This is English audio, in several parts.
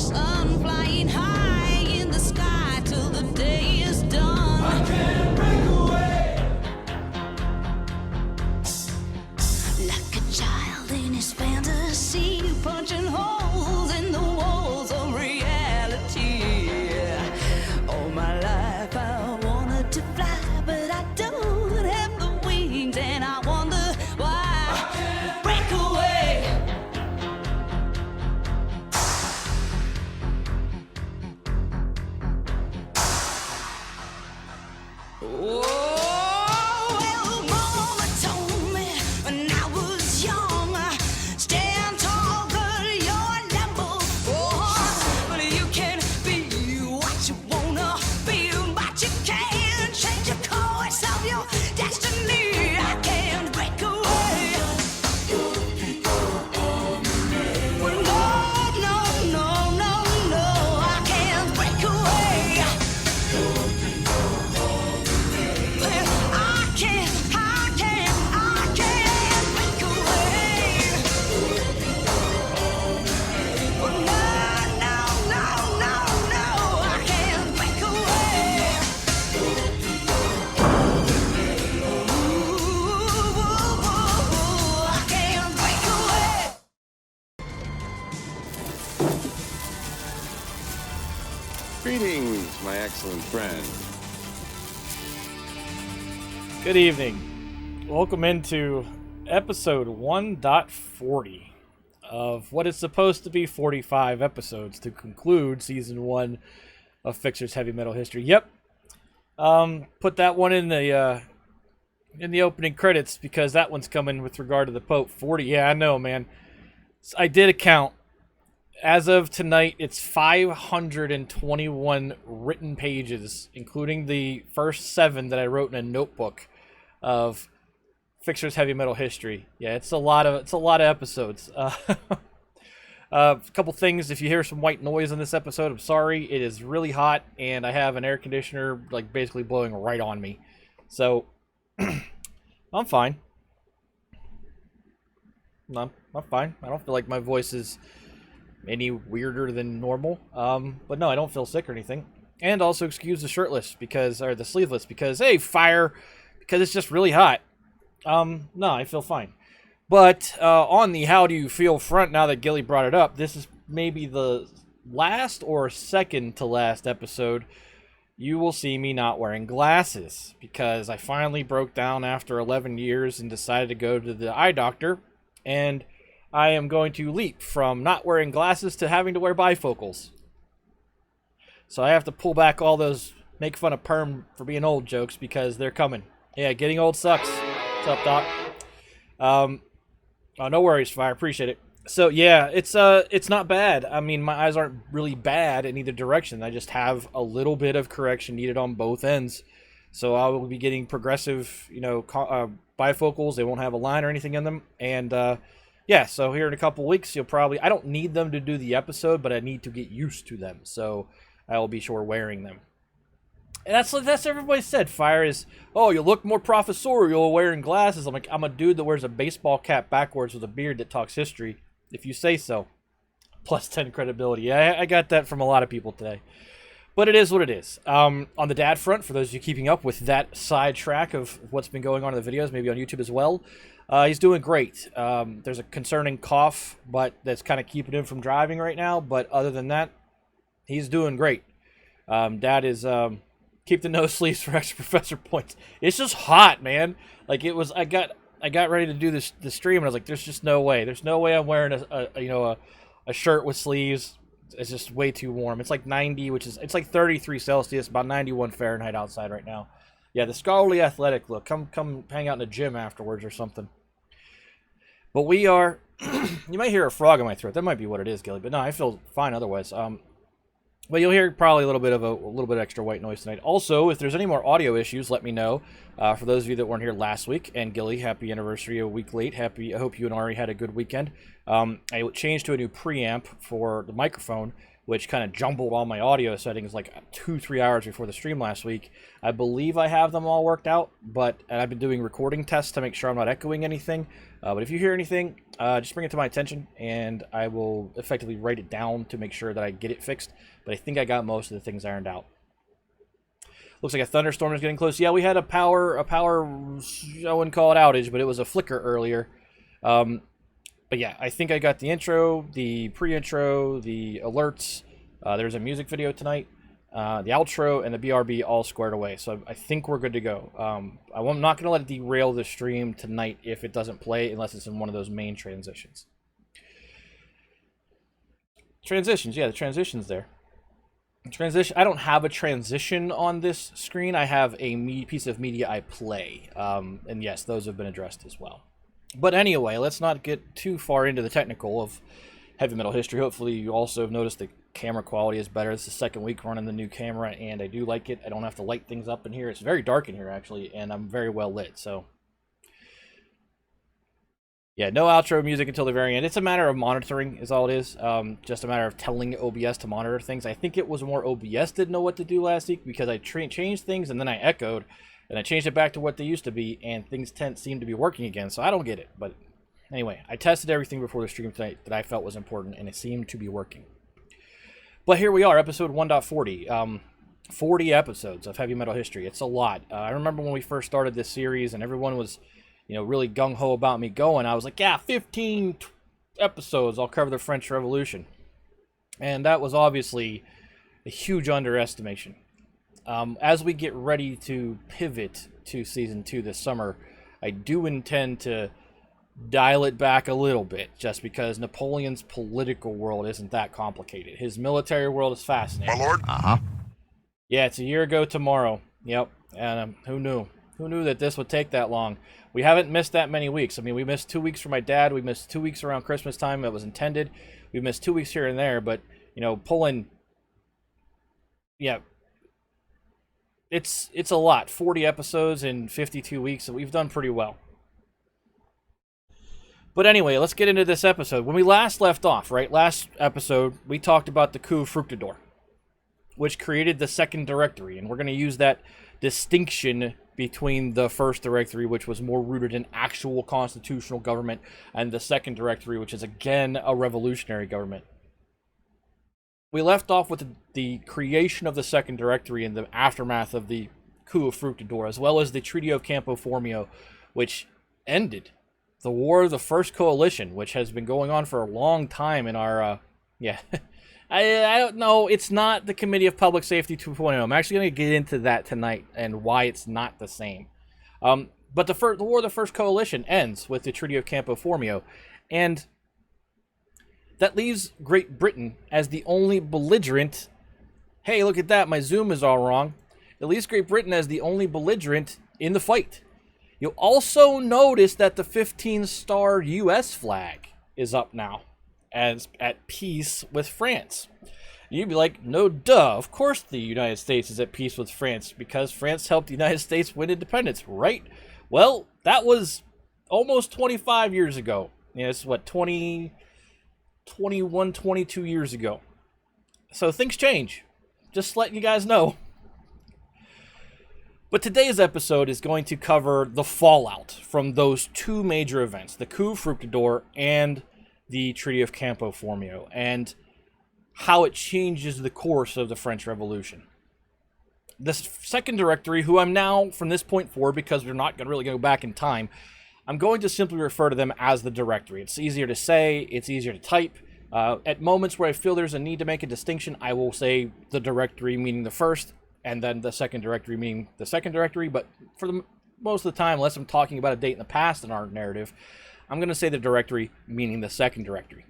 sun flying high in the sky till the day is done. I can't break away. Like a child in his fantasy, punching holes in the walls of reality. All my life I wanted to fly, but I don't have the wings, and I wonder why. I can't Break away. Oh, well, Mama told me when I was young, stand tall, girl, you're number one. But you can be what you wanna be, but you can't change the course of your destiny. I can't break away. Well, no, I can't break away. I can't break away. Well, no, I can't break away. Ooh, I can't break away. Greetings, my excellent friend. Good evening. Welcome into episode 1.40 of what is supposed to be 45 episodes to conclude season 1 of Fixer's Heavy Metal History. Yep. Put that one in the opening credits because that one's coming with regard to the Pope. 40. Yeah, I know, man. I did a count. As of tonight, it's 521 written pages, including the first 7 that I wrote in a notebook of Fixer's Heavy Metal History. Yeah, it's a lot of episodes. A couple things. If you hear some white noise in this episode, I'm sorry. It is really hot, and I have an air conditioner like basically blowing right on me. So I'm fine. I'm fine. I don't feel like my voice is any weirder than normal. But no, I don't feel sick or anything. And also excuse the shirtless or the sleeveless because, hey, fire, because it's just really hot. No, I feel fine. But on the how do you feel front, now that Gilly brought it up, this is maybe the last or second to last episode you will see me not wearing glasses because I finally broke down after 11 years and decided to go to the eye doctor, and I am going to leap from not wearing glasses to having to wear bifocals. So I have to pull back all those make fun of perm for being old jokes because they're coming. Yeah, getting old sucks. What's up, Doc? Oh, no worries, Fire. Appreciate it. So yeah, it's not bad. I mean, my eyes aren't really bad in either direction. I just have a little bit of correction needed on both ends. So I will be getting progressive, bifocals. They won't have a line or anything in them. And yeah, so here in a couple weeks, I don't need them to do the episode, but I need to get used to them. So I will be sure wearing them. And that's everybody said. Fire is, oh, you look more professorial wearing glasses. I'm like, I'm a dude that wears a baseball cap backwards with a beard that talks history, if you say so. Plus 10 credibility. Yeah, I got that from a lot of people today. But it is what it is. On the dad front, for those of you keeping up with that sidetrack of what's been going on in the videos, maybe on YouTube as well, he's doing great. There's a concerning cough, but that's kind of keeping him from driving right now. But other than that, he's doing great. Dad is... keep the nose sleeves for extra professor points. It's just hot, man. Like it was. I got ready to do the stream, and I was like, "There's just no way. There's no way I'm wearing a shirt with sleeves. It's just way too warm. It's like 90, it's like 33 Celsius, about 91 Fahrenheit outside right now. Yeah, the scholarly athletic look. Come hang out in the gym afterwards or something. But we are. You might hear a frog in my throat. That might be what it is, Gilly. But no, I feel fine otherwise. Well, you'll hear probably a little bit extra white noise tonight. Also, if there's any more audio issues, let me know. For those of you that weren't here last week, and Gilly, happy anniversary a week late. I hope you and Ari had a good weekend. I changed to a new preamp for the microphone, which kind of jumbled all my audio settings like 2-3 hours before the stream last week. I believe I have them all worked out, and I've been doing recording tests to make sure I'm not echoing anything. But if you hear anything, just bring it to my attention, and I will effectively write it down to make sure that I get it fixed. But I think I got most of the things ironed out. Looks like a thunderstorm is getting close. Yeah, we had a power, I wouldn't call it outage, but it was a flicker earlier. But yeah, I think I got the intro, the pre-intro, the alerts. There's a music video tonight, the outro, and the BRB all squared away. So I think we're good to go. I'm not going to let it derail the stream tonight if it doesn't play, unless it's in one of those main transitions. Transitions, yeah, the transition's there. Transition. I don't have a transition on this screen. I have a piece of media I play. And yes, those have been addressed as well. But anyway, let's not get too far into the technical of heavy metal history. Hopefully you also have noticed the camera quality is better. It's the second week running the new camera, and I do like it. I don't have to light things up in here. It's very dark in here, actually, and I'm very well lit, so... Yeah, no outro music until the very end. It's a matter of monitoring is all it is. Just a matter of telling OBS to monitor things. I think it was more OBS didn't know what to do last week because I changed things and then I echoed and I changed it back to what they used to be and things seem to be working again. So I don't get it. But anyway, I tested everything before the stream tonight that I felt was important and it seemed to be working. But here we are, episode 1.40. 40 episodes of heavy metal history. It's a lot. I remember when we first started this series and everyone was... really gung-ho about me going. I was like, yeah, 15 episodes, I'll cover the French Revolution. And that was obviously a huge underestimation. As we get ready to pivot to Season 2 this summer, I do intend to dial it back a little bit, just because Napoleon's political world isn't that complicated. His military world is fascinating. My lord? Yeah, it's a year ago tomorrow. Yep, and who knew? Who knew that this would take that long? We haven't missed that many weeks. I mean, we missed 2 weeks for my dad. We missed 2 weeks around Christmas time. That was intended. We missed 2 weeks here and there. But, pulling... Yeah. It's a lot. 40 episodes in 52 weeks. So we've done pretty well. But anyway, let's get into this episode. When we last left off, right? Last episode, we talked about the coup of Fructidor, which created the second directory. And we're going to use that distinction between the first directory, which was more rooted in actual constitutional government, and the second directory, which is again a revolutionary government. We left off with the creation of the second directory in the aftermath of the coup of Fructidor, as well as the Treaty of Campo Formio, which ended the War of the First Coalition, which has been going on for a long time in our, I don't know. It's not the Committee of Public Safety 2.0. I'm actually going to get into that tonight and why it's not the same. But the War of the First Coalition ends with the Treaty of Campo Formio, and that leaves Great Britain as the only belligerent. Hey, look at that. My zoom is all wrong. It leaves Great Britain as the only belligerent in the fight. You'll also notice that the 15-star U.S. flag is up now, as at peace with France. You'd be like, no duh, of course the United States is at peace with France, because France helped the United States win independence, right? Well, that was almost 25 years ago. It's what, 21, 22 years ago. So things change. Just letting you guys know. But today's episode is going to cover the fallout from those two major events, the coup of Fructidor and the Treaty of Campo Formio, and how it changes the course of the French Revolution. The second directory, who I'm now, from this point forward, because we're not really going to go back in time, I'm going to simply refer to them as the directory. It's easier to say, it's easier to type. At moments where I feel there's a need to make a distinction, I will say the directory meaning the first, and then the second directory meaning the second directory. But for most of the time, unless I'm talking about a date in the past in our narrative, I'm going to say the directory meaning the second directory.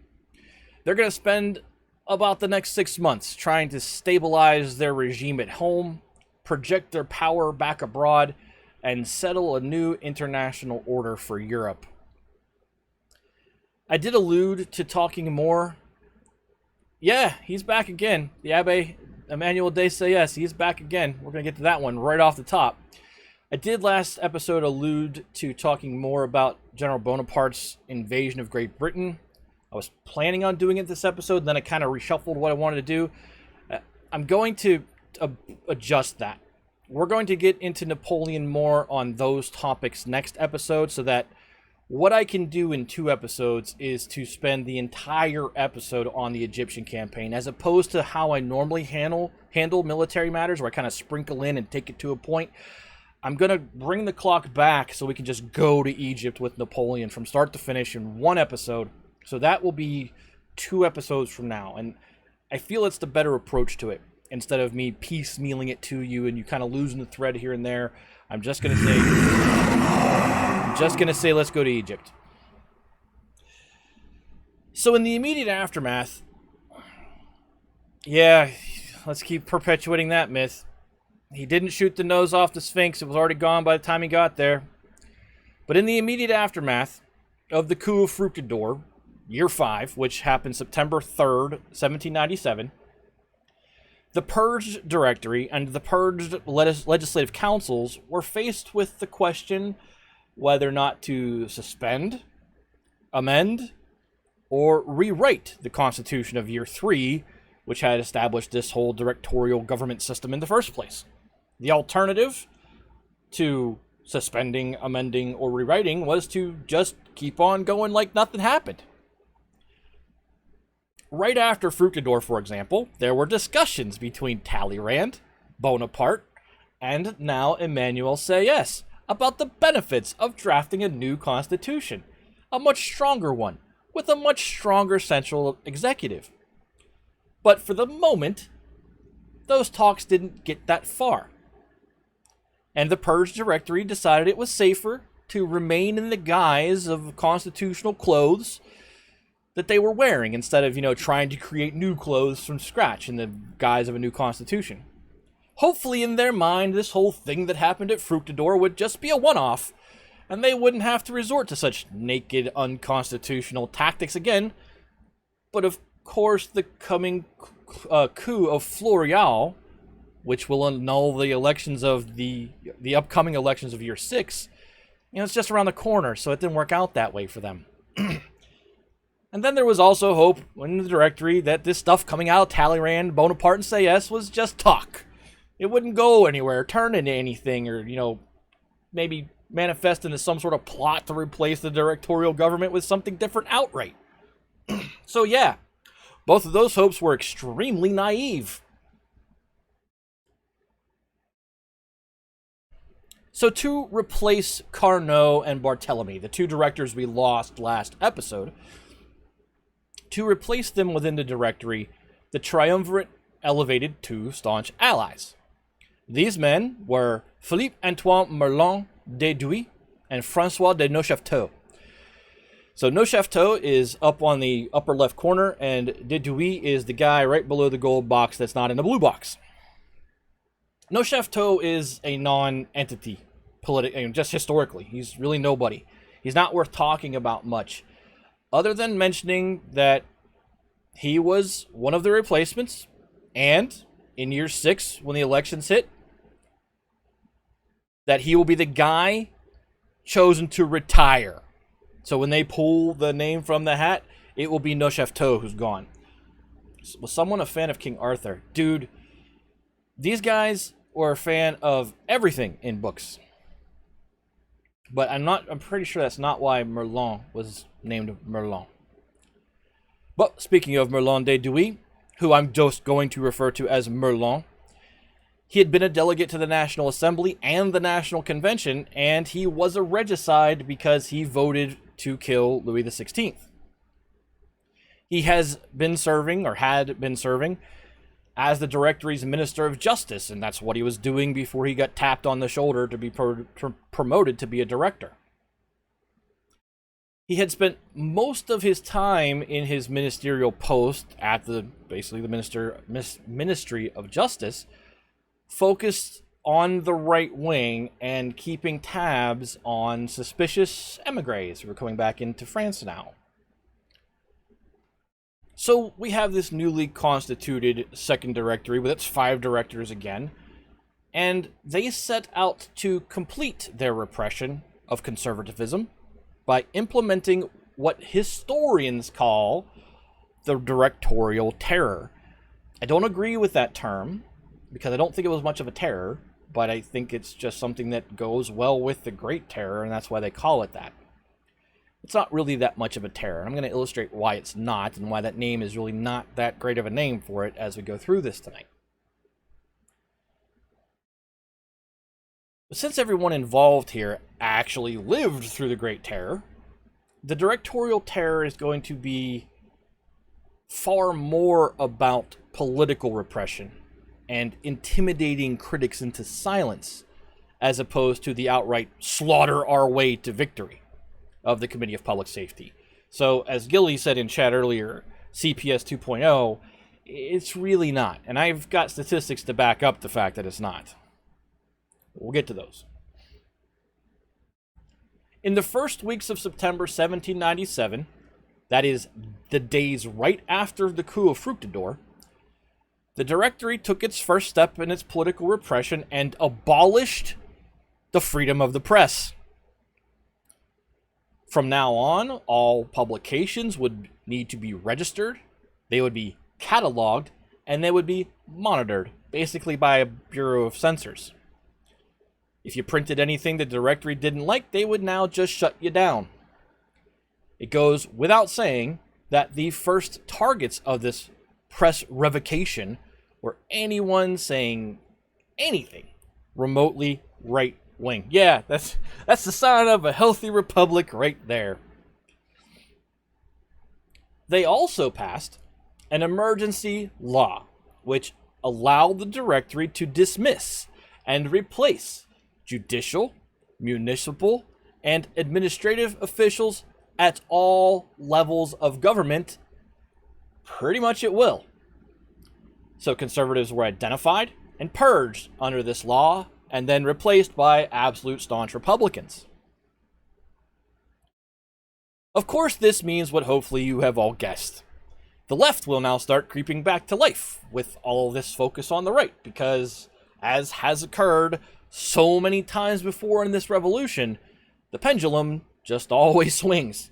They're going to spend about the next 6 months trying to stabilize their regime at home, project their power back abroad, and settle a new international order for Europe. I did allude to talking more. Yeah, he's back again. The Abbe Emmanuel de Sayes, he's back again. We're going to get to that one right off the top. I did last episode allude to talking more about General Bonaparte's invasion of Great Britain, I was planning on doing it this episode, then I kind of reshuffled what I wanted to do. I'm going to adjust that. We're going to get into Napoleon more on those topics next episode, so that what I can do in 2 episodes is to spend the entire episode on the Egyptian campaign, as opposed to how I normally handle military matters, where I kind of sprinkle in and take it to a point. I'm going to bring the clock back so we can just go to Egypt with Napoleon from start to finish in 1 episode. So that will be 2 episodes from now, and I feel it's the better approach to it. Instead of me piecemealing it to you and you kind of losing the thread here and there, I'm just gonna say let's go to Egypt. So in the immediate aftermath, yeah, let's keep perpetuating that myth. He didn't shoot the nose off the Sphinx. It was already gone by the time he got there. But in the immediate aftermath of the coup of Fructidor, year 5, which happened September 3rd, 1797, the Purged Directory and the Purged Legislative Councils were faced with the question whether or not to suspend, amend, or rewrite the Constitution of Year 3, which had established this whole directorial government system in the first place. The alternative to suspending, amending, or rewriting was to just keep on going like nothing happened. Right after Fructidor, for example, there were discussions between Talleyrand, Bonaparte, and now Emmanuel Sieyès about the benefits of drafting a new constitution, a much stronger one, with a much stronger central executive. But for the moment, those talks didn't get that far. And the Purged Directory decided it was safer to remain in the guise of constitutional clothes that they were wearing, instead of, trying to create new clothes from scratch in the guise of a new constitution. Hopefully in their mind, this whole thing that happened at Fructidor would just be a one-off, and they wouldn't have to resort to such naked, unconstitutional tactics again. But of course, the coming coup of Floreal, which will annul the elections of the upcoming elections of year 6, it's just around the corner, so it didn't work out that way for them. And then there was also hope in the directory that this stuff coming out of Talleyrand, Bonaparte, and Sieyès was just talk. It wouldn't go anywhere, turn into anything, or, maybe manifest into some sort of plot to replace the directorial government with something different outright. So yeah, both of those hopes were extremely naive. So to replace Carnot and Barthélemy, the 2 directors we lost last episode, to replace them within the directory, the triumvirate elevated 2 staunch allies. These men were Philippe-Antoine Merlin d'Edouis and François de Neufchâteau. So Neufchâteau is up on the upper left corner, and d'Edouis is the guy right below the gold box that's not in the blue box. Neufchâteau is a non-entity, just historically. He's really nobody. He's not worth talking about much, other than mentioning that he was one of the replacements, and in year 6, when the elections hit, that he will be the guy chosen to retire. So when they pull the name from the hat, it will be Neufchâteau who's gone. Was someone a fan of King Arthur? Dude, these guys were a fan of everything in books. But I'm pretty sure that's not why Merlin was named Merlin. But speaking of Merlin d'Edouis, who I'm just going to refer to as Merlin, he had been a delegate to the National Assembly and the National Convention, and he was a regicide because he voted to kill Louis XVI. He has been serving, or had been serving, as the Directory's Minister of Justice, and that's what he was doing before he got tapped on the shoulder to be promoted to be a director. He had spent most of his time in his ministerial post at the Ministry of Justice, focused on the right wing and keeping tabs on suspicious emigres who were coming back into France now. So we have this newly constituted second directory with its 5 directors again, and they set out to complete their repression of conservatism by implementing what historians call the directorial terror. I don't agree with that term, because I don't think it was much of a terror, but I think it's just something that goes well with the Great Terror, and that's why they call it that. It's not really that much of a terror. I'm going to illustrate why it's not, and why that name is really not that great of a name for it as we go through this tonight. But since everyone involved here actually lived through the Great Terror, the directorial terror is going to be far more about political repression and intimidating critics into silence, as opposed to the outright slaughter our way to victory of the Committee of Public Safety. So, as Gilly said in chat earlier, CPS 2.0, it's really not. And I've got statistics to back up the fact that it's not. We'll get to those. In the first weeks of September 1797, that is, the days right after the coup of Fructidor, the Directory took its first step in its political repression and abolished the freedom of the press. From now on, all publications would need to be registered, they would be cataloged, and they would be monitored, basically by a Bureau of Censors. If you printed anything the Directory didn't like, they would now just shut you down. It goes without saying that the first targets of this press revocation were anyone saying anything remotely right-wing. Yeah, that's the sign of a healthy republic right there. They also passed an emergency law, which allowed the Directory to dismiss and replace judicial, municipal, and administrative officials at all levels of government pretty much at will. So conservatives were identified and purged under this law, and then replaced by absolute staunch Republicans. Of course, this means what hopefully you have all guessed. The left will now start creeping back to life with all this focus on the right, because, as has occurred so many times before in this revolution, the pendulum just always swings.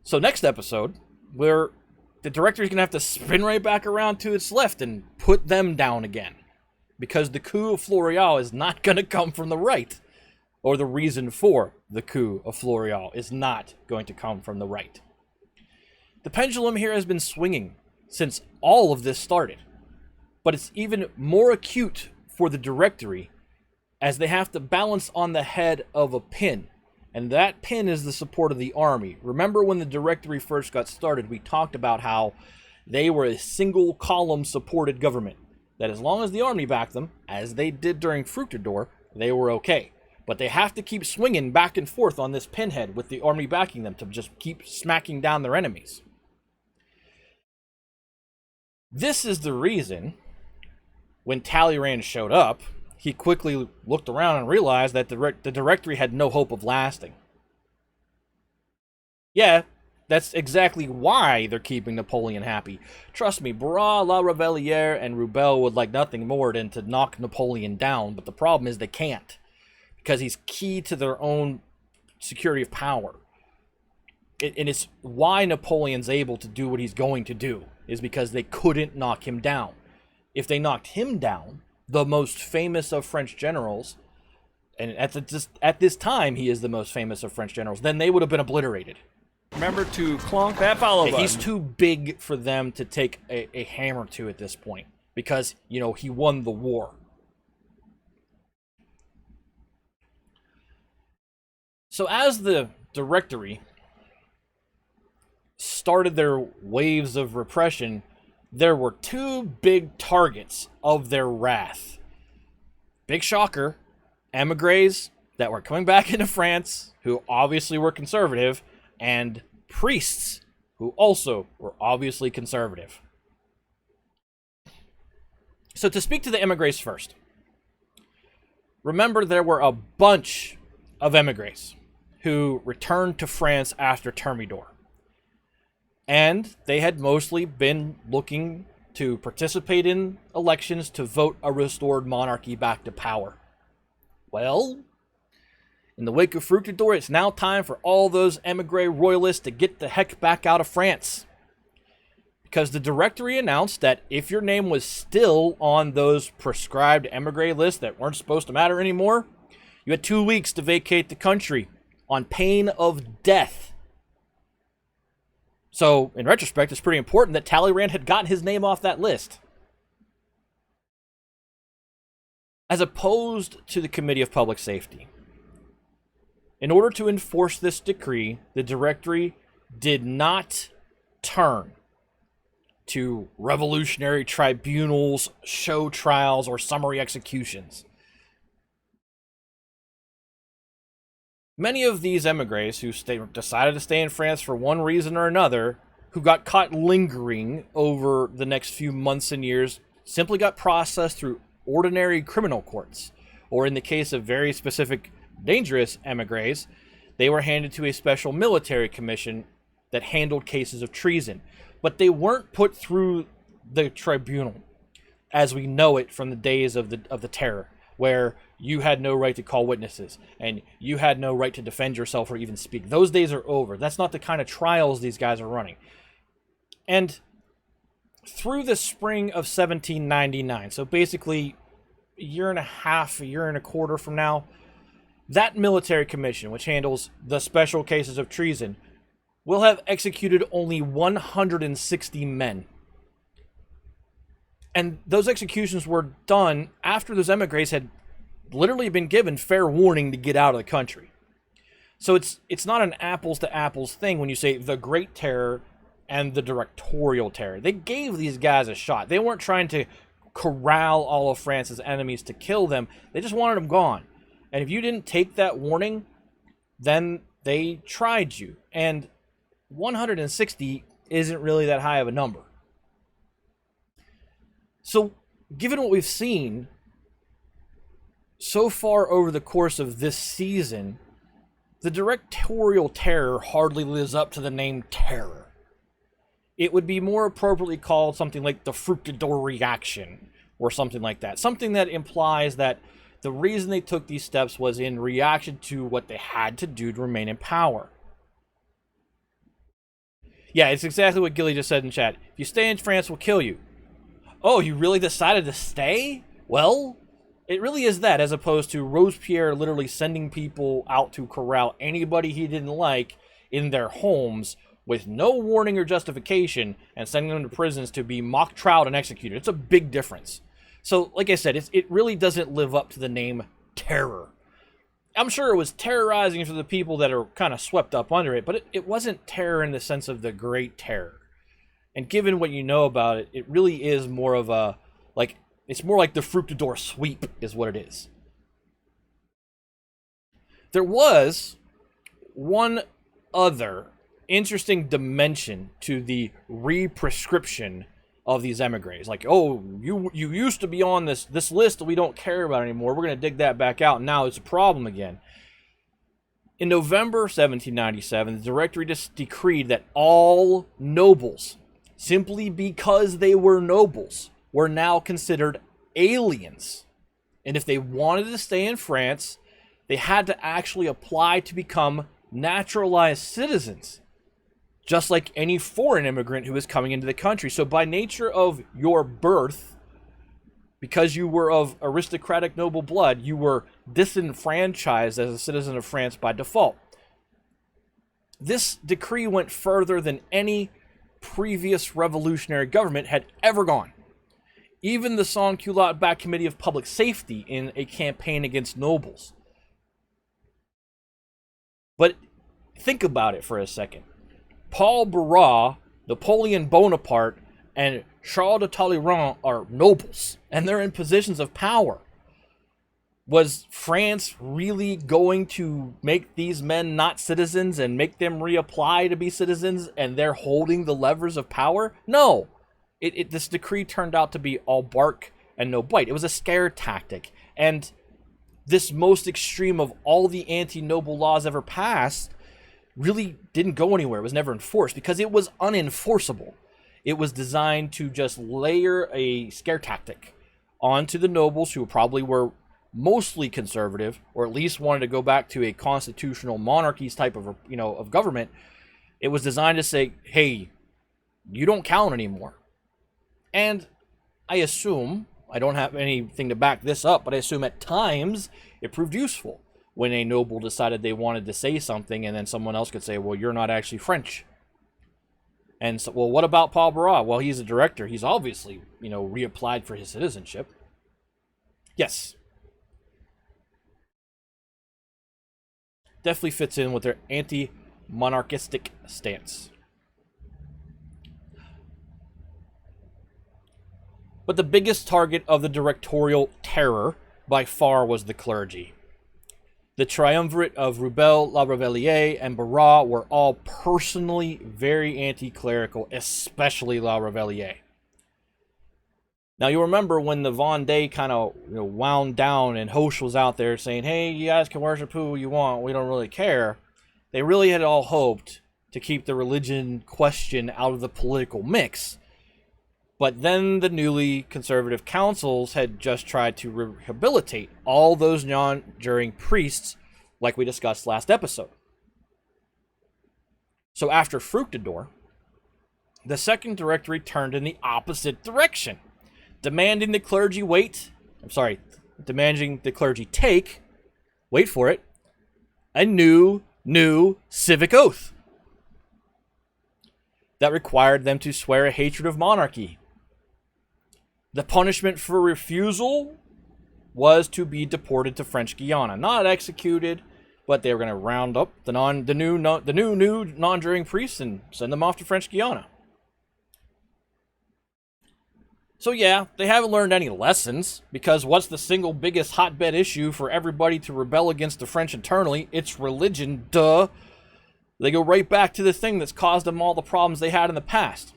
So next episode, where the Directory's going to have to spin right back around to its left and put them down again. Because the coup of Floreal is not going to come from the right. Or the reason for the coup of Floreal is not going to come from the right. The pendulum here has been swinging since all of this started. But it's even more acute for the Directory, as they have to balance on the head of a pin. And that pin is the support of the army. Remember when the Directory first got started, we talked about how they were a single column supported government. That as long as the army backed them, as they did during Fructidor, they were okay. But they have to keep swinging back and forth on this pinhead with the army backing them to just keep smacking down their enemies. This is the reason when Talleyrand showed up, he quickly looked around and realized that the Directory had no hope of lasting. Yeah, that's exactly why they're keeping Napoleon happy. Trust me, Barras, La Revelliere, and Rubel would like nothing more than to knock Napoleon down, but the problem is they can't, because he's key to their own security of power. And it's why Napoleon's able to do what he's going to do, is because they couldn't knock him down. If they knocked him down, the most famous of French generals, and at this time he is the most famous of French generals, then they would have been obliterated. Remember to clonk that follow button. He's too big for them to take a hammer to at this point, because, you know, he won the war. So as the Directory started their waves of repression, there were two big targets of their wrath. Big shocker, emigres that were coming back into France, who obviously were conservative, and priests, who also were obviously conservative. So to speak to the emigres first, remember there were a bunch of emigres who returned to France after Thermidor. And they had mostly been looking to participate in elections to vote a restored monarchy back to power. Well, In the wake of Fructidor, it's now time for all those emigre royalists to get the heck back out of France. Because the Directory announced that if your name was still on those prescribed emigre lists that weren't supposed to matter anymore, you had 2 weeks to vacate the country on pain of death. So, in retrospect, it's pretty important that Talleyrand had gotten his name off that list. As opposed to the Committee of Public Safety. In order to enforce this decree, the Directory did not turn to revolutionary tribunals, show trials, or summary executions. Many of these emigres who decided to stay in France for one reason or another, who got caught lingering over the next few months and years, simply got processed through ordinary criminal courts. Or in the case of very specific, dangerous emigres, they were handed to a special military commission that handled cases of treason. But they weren't put through the tribunal as we know it from the days of the terror, where you had no right to call witnesses and you had no right to defend yourself or even speak. Those days are over. That's not the kind of trials these guys are running. And through the spring of 1799, so basically a year and a half, a year and a quarter from now, that military commission, which handles the special cases of treason, will have executed only 160 men. And those executions were done after those emigres had literally been given fair warning to get out of the country. So it's not an apples to apples thing when you say the Great Terror and the Directorial Terror. They gave these guys a shot. They weren't trying to corral all of France's enemies to kill them. They just wanted them gone. And if you didn't take that warning, then they tried you. And 160 isn't really that high of a number. So, given what we've seen so far over the course of this season, the Directorial Terror hardly lives up to the name terror. It would be more appropriately called something like the Fructidor reaction, or something like that. Something that implies that the reason they took these steps was in reaction to what they had to do to remain in power. Yeah, it's exactly what Gilly just said in chat. If you stay in France, we'll kill you. Oh, you really decided to stay? Well, it really is that, as opposed to Robespierre literally sending people out to corral anybody he didn't like in their homes with no warning or justification and sending them to prisons to be mock trialed and executed. It's a big difference. So, like I said, it really doesn't live up to the name terror. I'm sure it was terrorizing for the people that are kind of swept up under it, but it wasn't terror in the sense of the Great Terror. And given what you know about it, it really is more of a, like, it's more like the Fructidor sweep is what it is. There was one other interesting dimension to the re-prescription of these emigres. Like, oh, you used to be on this list that we don't care about anymore. We're going to dig that back out, and now it's a problem again. In November 1797, the Directory just decreed that all nobles, simply because they were nobles, were now considered aliens. And if they wanted to stay in France, they had to actually apply to become naturalized citizens, just like any foreign immigrant who was coming into the country. So by nature of your birth, because you were of aristocratic noble blood, you were disenfranchised as a citizen of France by default. This decree went further than any previous revolutionary government had ever gone. Even the Sans-Culotte-Back Committee of Public Safety in a campaign against nobles. But think about it for a second. Paul Barras, Napoleon Bonaparte, and Charles de Talleyrand are nobles, and they're in positions of power. Was France really going to make these men not citizens and make them reapply to be citizens, and they're holding the levers of power? No. This decree turned out to be all bark and no bite. It was a scare tactic. And this most extreme of all the anti-noble laws ever passed really didn't go anywhere. It was never enforced because it was unenforceable. It was designed to just layer a scare tactic onto the nobles, who probably were mostly conservative, or at least wanted to go back to a constitutional monarchies type of, of government, it was designed to say, hey, you don't count anymore. And I assume, I don't have anything to back this up, but I assume at times it proved useful when a noble decided they wanted to say something and then someone else could say, well, you're not actually French. And so, well, what about Paul Barras? Well, he's a director. He's obviously, reapplied for his citizenship. Yes. Definitely fits in with their anti-monarchistic stance. But the biggest target of the directorial terror by far was the clergy. The triumvirate of Rubel, La Revelliere, and Barras were all personally very anti-clerical, especially La Revelliere. Now, you'll remember when the Vendée kind of wound down and Hoche was out there saying, hey, you guys can worship who you want, we don't really care. They really had all hoped to keep the religion question out of the political mix. But then the newly conservative councils had just tried to rehabilitate all those non-juring priests, like we discussed last episode. So after Fructidor, the Second Directory turned in the opposite direction, demanding the clergy take, wait for it, a new civic oath that required them to swear a hatred of monarchy. The punishment for refusal was to be deported to French Guiana. Not executed, but they were going to round up the new non-juring priests and send them off to French Guiana. So yeah, they haven't learned any lessons, because what's the single biggest hotbed issue for everybody to rebel against the French internally? It's religion, duh. They go right back to the thing that's caused them all the problems they had in the past.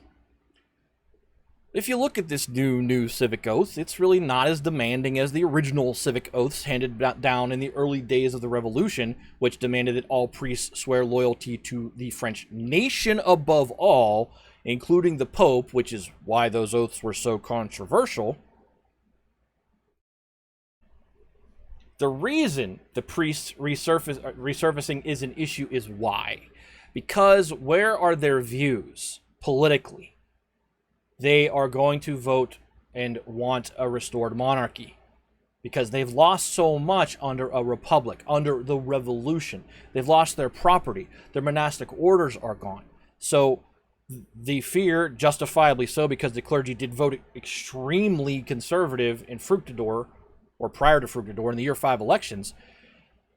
If you look at this new civic oath, it's really not as demanding as the original civic oaths handed down in the early days of the Revolution, which demanded that all priests swear loyalty to the French nation above all, including the Pope, which is why those oaths were so controversial. The reason the priests resurfacing is an issue is why. Because where are their views politically? They are going to vote and want a restored monarchy, because they've lost so much under a republic, under the revolution. They've lost their property. Their monastic orders are gone. So the fear, justifiably so, because the clergy did vote extremely conservative in Fructidor, or prior to Fructidor, in the year 5 elections,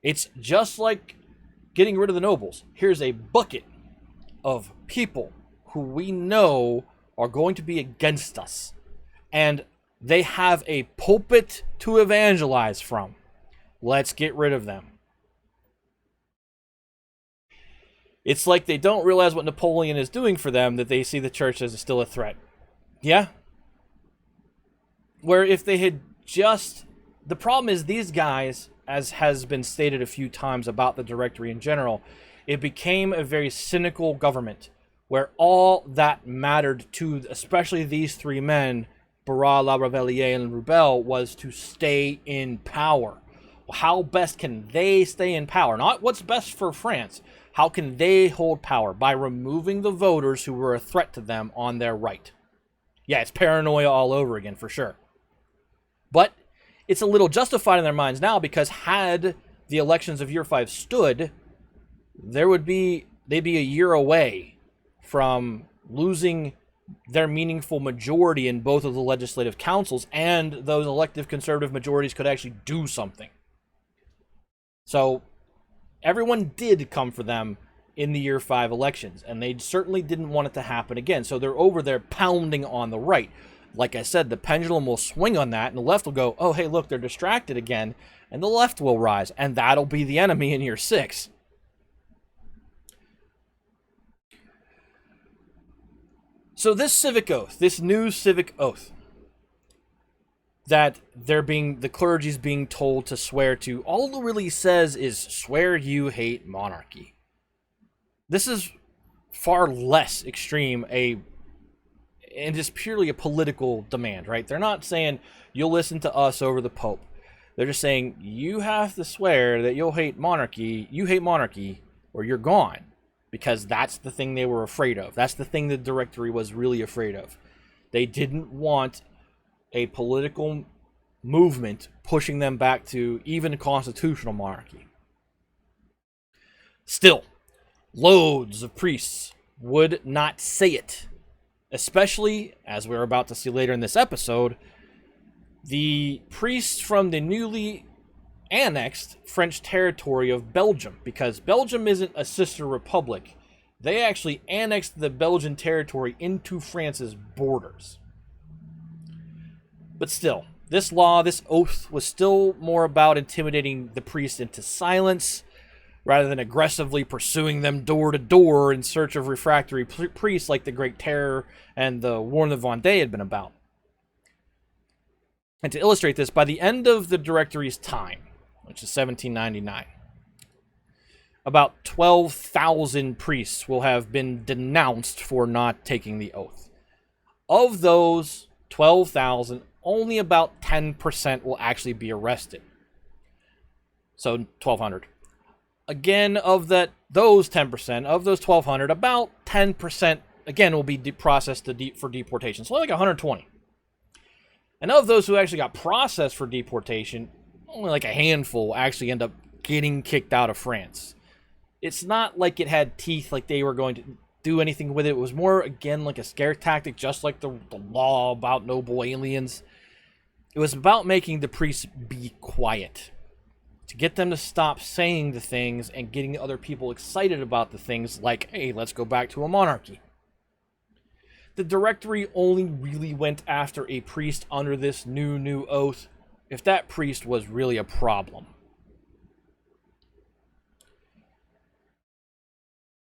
it's just like getting rid of the nobles. Here's a bucket of people who we know are going to be against us, and they have a pulpit to evangelize from. Let's get rid of them. It's like they don't realize what Napoleon is doing for them, that they see the church as still a threat. Yeah? Where if they had just... The problem is these guys, as has been stated a few times about the directory in general, it became a very cynical government, where all that mattered to, especially these three men, Barras, La Revelliere, and Rubel, was to stay in power. How best can they stay in power? Not what's best for France. How can they hold power? By removing the voters who were a threat to them on their right. Yeah, it's paranoia all over again, for sure. But it's a little justified in their minds now, because had the elections of year 5 stood, they'd be a year away from losing their meaningful majority in both of the legislative councils, and those elective conservative majorities could actually do something. So everyone did come for them in the year 5 elections, and they certainly didn't want it to happen again. So they're over there pounding on the right. Like I said, the pendulum will swing on that, and the left will go, oh, hey, look, they're distracted again, and the left will rise, and that'll be the enemy in year 6. So this civic oath, this new civic oath that the clergy's being told to swear to, all it really says is swear you hate monarchy. This is far less extreme and it's purely a political demand, right? They're not saying you'll listen to us over the Pope. They're just saying, you have to swear that you hate monarchy, or you're gone. Because that's the thing they were afraid of. That's the thing the Directory was really afraid of. They didn't want a political movement pushing them back to even a constitutional monarchy. Still, loads of priests would not say it. Especially, as we're about to see later in this episode, the priests from the newly annexed French territory of Belgium, because Belgium isn't a sister republic. They actually annexed the Belgian territory into France's borders. But still, this law, this oath, was still more about intimidating the priests into silence rather than aggressively pursuing them door to door in search of refractory priests like the Great Terror and the War of Vendée had been about. And to illustrate this, by the end of the Directory's time, which is 1799, about 12,000 priests will have been denounced for not taking the oath. Of those 12,000, only about 10% will actually be arrested. So 1,200. Again, of those 10%, of those 1,200, about 10%, again, will be processed for deportation. So like 120. And of those who actually got processed for deportation, only like a handful actually end up getting kicked out of France. It's not like it had teeth, like they were going to do anything with it. It was more, again, like a scare tactic, just like the law about noble aliens. It was about making the priests be quiet, to get them to stop saying the things and getting other people excited about the things like, hey, let's go back to a monarchy. The Directory only really went after a priest under this new oath if that priest was really a problem.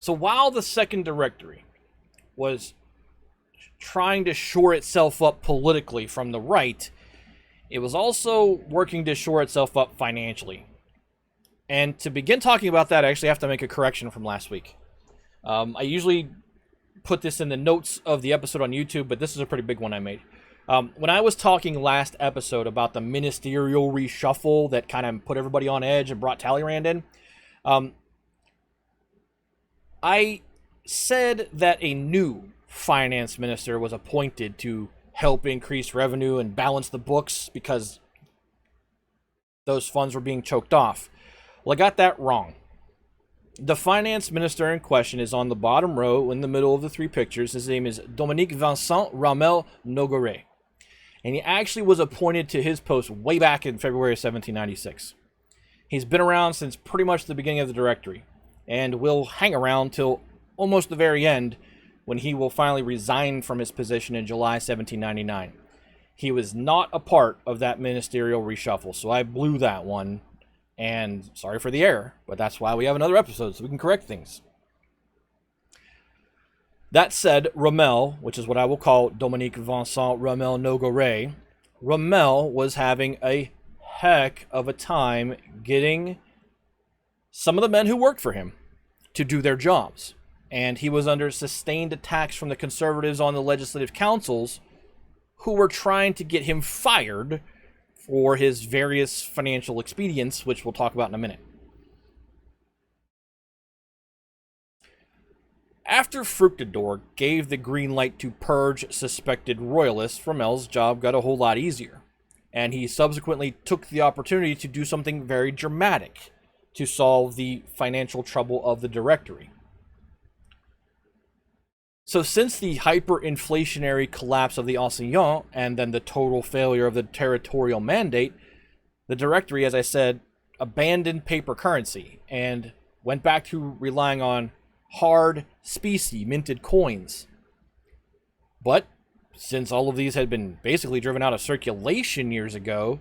So while the Second Directory was trying to shore itself up politically from the right, it was also working to shore itself up financially. And to begin talking about that, I actually have to make a correction from last week. I usually put this in the notes of the episode on YouTube, but this is a pretty big one I made. When I was talking last episode about the ministerial reshuffle that kind of put everybody on edge and brought Talleyrand in, I said that a new finance minister was appointed to help increase revenue and balance the books because those funds were being choked off. Well, I got that wrong. The finance minister in question is on the bottom row in the middle of the three pictures. His name is Dominique Vincent Ramel Nogueira. And he actually was appointed to his post way back in February of 1796. He's been around since pretty much the beginning of the Directory, and will hang around till almost the very end, when he will finally resign from his position in July 1799. He was not a part of that ministerial reshuffle, so I blew that one, and sorry for the error, but that's why we have another episode, so we can correct things. That said, Ramel, which is what I will call Dominique Vincent Ramel Nogueira, Ramel was having a heck of a time getting some of the men who worked for him to do their jobs. And he was under sustained attacks from the conservatives on the legislative councils who were trying to get him fired for his various financial expedients, which we'll talk about in a minute. After Fructidor gave the green light to purge suspected royalists, Ramel's job got a whole lot easier. And he subsequently took the opportunity to do something very dramatic to solve the financial trouble of the Directory. So since the hyperinflationary collapse of the Ancien and then the total failure of the territorial mandate, the Directory, as I said, abandoned paper currency and went back to relying on hard specie minted coins. But since all of these had been basically driven out of circulation years ago,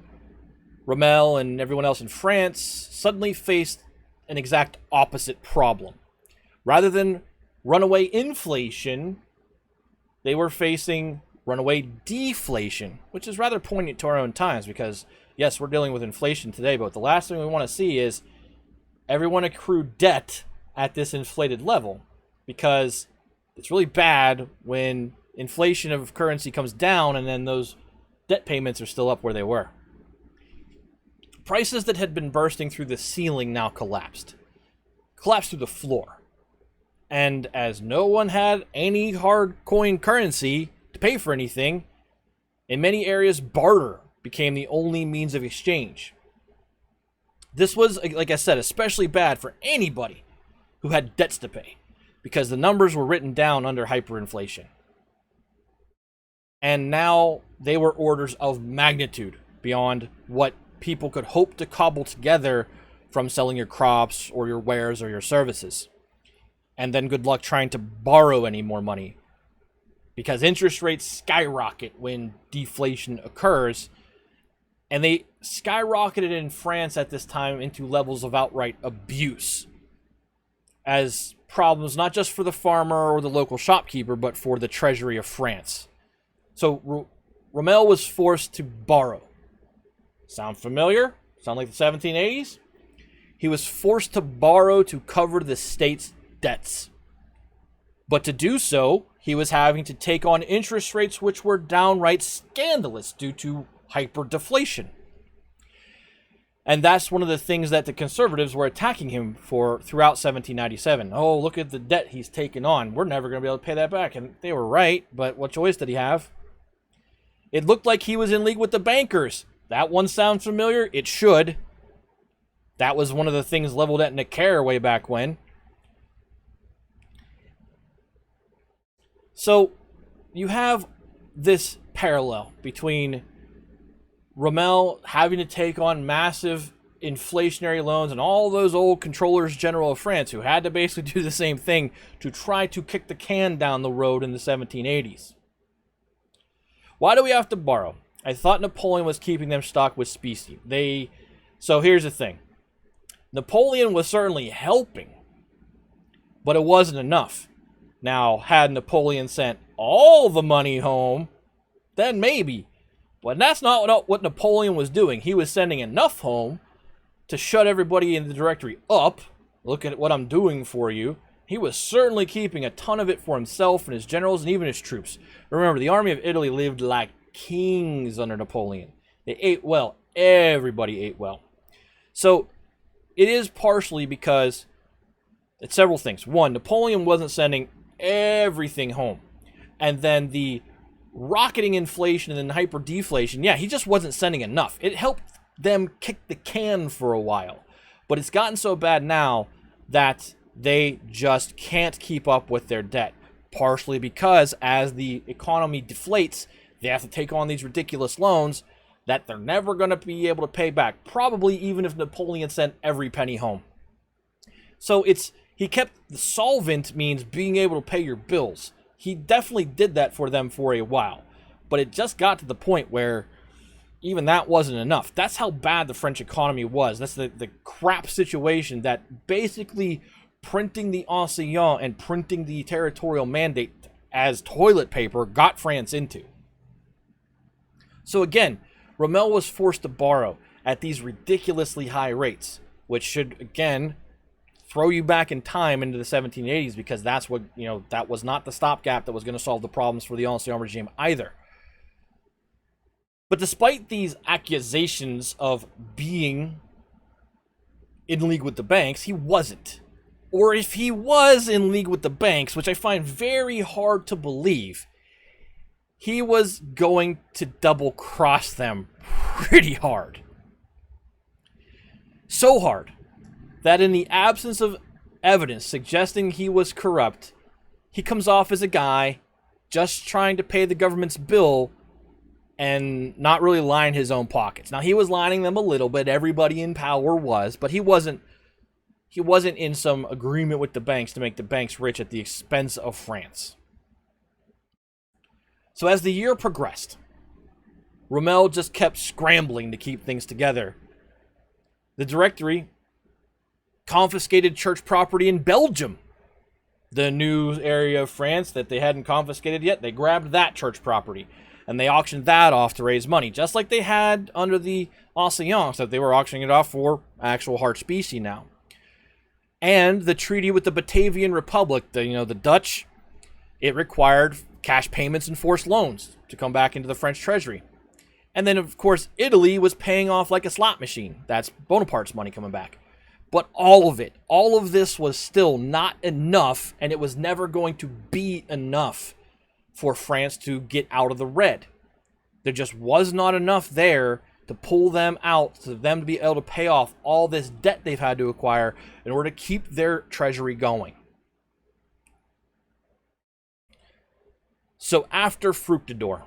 Ramel and everyone else in France suddenly faced an exact opposite problem. Rather than runaway inflation, they were facing runaway deflation, which is rather poignant to our own times because, yes, we're dealing with inflation today, but the last thing we want to see is everyone accrue debt at this inflated level, because it's really bad when inflation of currency comes down and then those debt payments are still up where they were. prices that had been bursting through the ceiling now collapsed through the floor. And as no one had any hard coin currency to pay for anything, in many areas, barter became the only means of exchange. This was, like I said, especially bad for anybody who had debts to pay, because the numbers were written down under hyperinflation. And now they were orders of magnitude beyond what people could hope to cobble together from selling your crops or your wares or your services. And then good luck trying to borrow any more money, because interest rates skyrocket when deflation occurs. And they skyrocketed in France at this time into levels of outright abuse, as problems not just for the farmer or the local shopkeeper, but for the treasury of France. So Rommel was forced to borrow. Sound familiar? Sound like the 1780s? He was forced to borrow to cover the state's debts. But to do so, he was having to take on interest rates which were downright scandalous due to hyperdeflation. And that's one of the things that the conservatives were attacking him for throughout 1797. Oh, look at the debt he's taken on. We're never going to be able to pay that back. And they were right, but what choice did he have? It looked like he was in league with the bankers. That one sounds familiar? It should. That was one of the things leveled at Necker way back when. So you have this parallel between Rommel having to take on massive inflationary loans and all those old controllers general of France who had to basically do the same thing to try to kick the can down the road in the 1780s. Why do we have to borrow? I thought Napoleon was keeping them stocked with specie. So here's the thing. Napoleon was certainly helping, but it wasn't enough. Now, had Napoleon sent all the money home, then maybe. But that's not what Napoleon was doing. He was sending enough home to shut everybody in the directory up. Look at what I'm doing for you. He was certainly keeping a ton of it for himself and his generals and even his troops. Remember, the army of Italy lived like kings under Napoleon. They ate well. Everybody ate well. So it is partially because it's several things. One, Napoleon wasn't sending everything home. And then the rocketing inflation and then hyperdeflation, yeah, he just wasn't sending enough. It helped them kick the can for a while. But it's gotten so bad now that they just can't keep up with their debt. Partially because as the economy deflates, they have to take on these ridiculous loans that they're never going to be able to pay back. Probably even if Napoleon sent every penny home. So he kept the solvent means being able to pay your bills. He definitely did that for them for a while. But it just got to the point where even that wasn't enough. That's how bad the French economy was. That's the crap situation that basically printing the ancien and printing the territorial mandate as toilet paper got France into. So again, Rommel was forced to borrow at these ridiculously high rates, which should, again, throw you back in time into the 1780s, because that's what, that was not the stopgap that was going to solve the problems for the ancien regime either. But despite these accusations of being in league with the banks, he wasn't. Or if he was in league with the banks, which I find very hard to believe, he was going to double-cross them pretty hard. So hard that in the absence of evidence suggesting he was corrupt, he comes off as a guy just trying to pay the government's bill and not really line his own pockets. Now, he was lining them a little bit. Everybody in power was, but he wasn't in some agreement with the banks to make the banks rich at the expense of France. So as the year progressed, Rommel just kept scrambling to keep things together. The Directory confiscated church property in Belgium, the new area of France that they hadn't confiscated yet. They grabbed that church property and they auctioned that off to raise money, just like they had under the anciens, that they were auctioning it off for actual hard specie now. And the treaty with the Batavian Republic, the Dutch, it required cash payments and forced loans to come back into the French treasury. And then, of course, Italy was paying off like a slot machine. That's Bonaparte's money coming back. But all of this was still not enough, and it was never going to be enough for France to get out of the red. There just was not enough there to pull them out, for them to be able to pay off all this debt they've had to acquire in order to keep their treasury going. So after Fructidor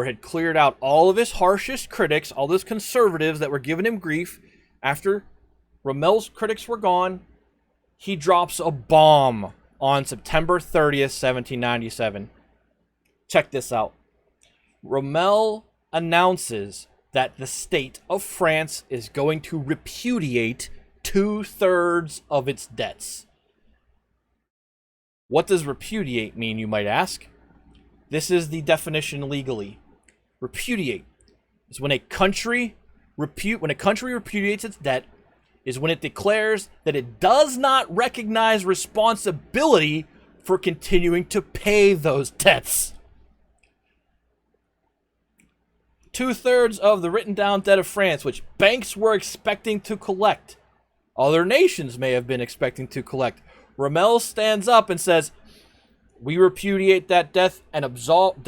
had cleared out all of his harshest critics, all those conservatives that were giving him grief, after Rommel's critics were gone, he drops a bomb on September 30th, 1797. Check this out. Rommel announces that the state of France is going to repudiate 2/3 of its debts. What does repudiate mean, you might ask? This is the definition legally. Repudiate is when a country repudiates its debt, is when it declares that it does not recognize responsibility for continuing to pay those debts. 2/3 of the written down debt of France, which banks were expecting to collect, other nations may have been expecting to collect. Rommel stands up and says, we repudiate that debt and absolve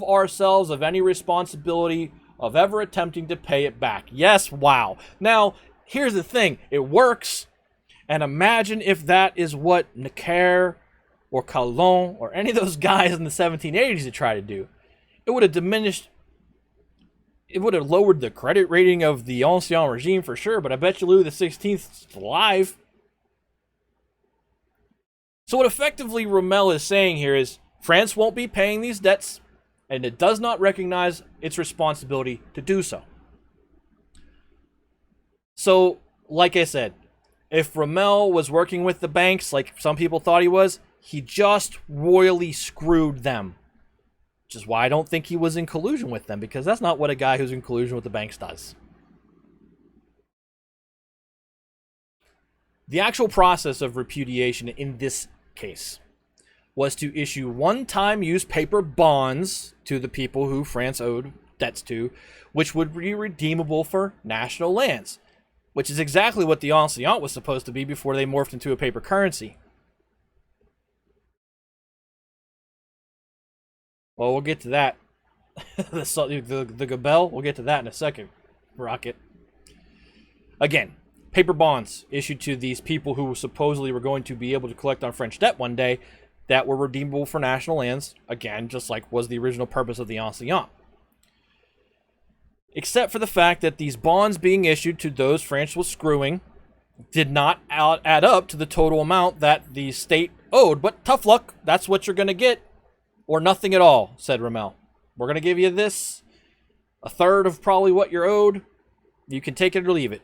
ourselves of any responsibility of ever attempting to pay it back. Yes, wow. Now, here's the thing. It works. And imagine if that is what Necker or Calonne or any of those guys in the 1780s had tried to do. It would have lowered the credit rating of the Ancien regime for sure, but I bet you Louis XVI is alive. So what effectively Rommel is saying here is France won't be paying these debts, and it does not recognize its responsibility to do so. So, like I said, if Rommel was working with the banks like some people thought he was, he just royally screwed them. Which is why I don't think he was in collusion with them, because that's not what a guy who's in collusion with the banks does. The actual process of repudiation in this case was to issue one-time use paper bonds to the people who France owed debts to, which would be redeemable for national lands, which is exactly what the Ancien was supposed to be before they morphed into a paper currency. Well, we'll get to that. the Gabelle, we'll get to that in a second, Rocket. Again, paper bonds issued to these people who supposedly were going to be able to collect on French debt one day that were redeemable for national lands, again, just like was the original purpose of the Ancien. Except for the fact that these bonds being issued to those France was screwing did not add up to the total amount that the state owed. But tough luck, that's what you're going to get, or nothing at all, said Rommel. We're going to give you this, a third of probably what you're owed. You can take it or leave it.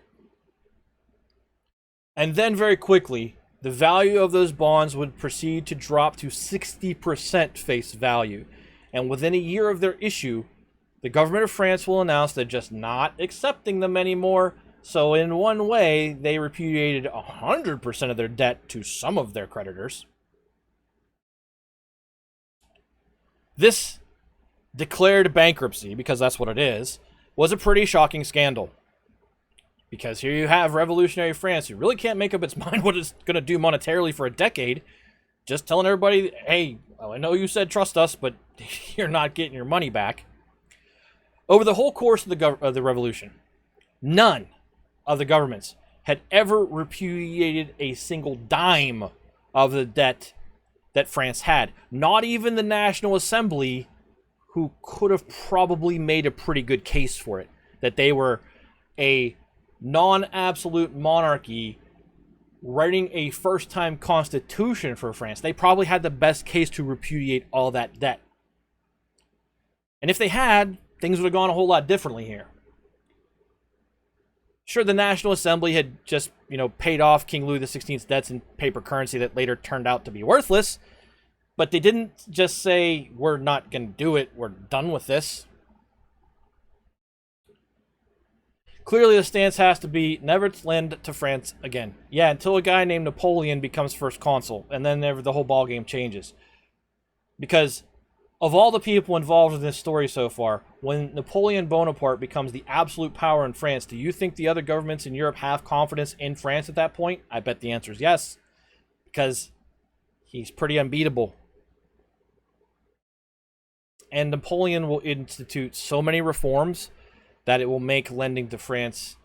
And then very quickly, the value of those bonds would proceed to drop to 60% face value. And within a year of their issue, the government of France will announce they're just not accepting them anymore. So in one way, they repudiated 100% of their debt to some of their creditors. This declared bankruptcy, because that's what it is, was a pretty shocking scandal. Because here you have revolutionary France who really can't make up its mind what it's going to do monetarily for a decade. Just telling everybody, hey, well, I know you said trust us, but you're not getting your money back. Over the whole course of the revolution, none of the governments had ever repudiated a single dime of the debt that France had. Not even the National Assembly, who could have probably made a pretty good case for it. That they were a non-absolute monarchy writing a first-time constitution for France. They probably had the best case to repudiate all that debt. And if they had, things would have gone a whole lot differently here. Sure, the National Assembly had just, paid off King Louis XVI's debts in paper currency that later turned out to be worthless. But they didn't just say, we're not going to do it, we're done with this. Clearly, the stance has to be never to lend to France again. Yeah, until a guy named Napoleon becomes first consul, and then the whole ballgame changes. Because of all the people involved in this story so far, when Napoleon Bonaparte becomes the absolute power in France, do you think the other governments in Europe have confidence in France at that point? I bet the answer is yes, because he's pretty unbeatable. And Napoleon will institute so many reforms that it will make lending to France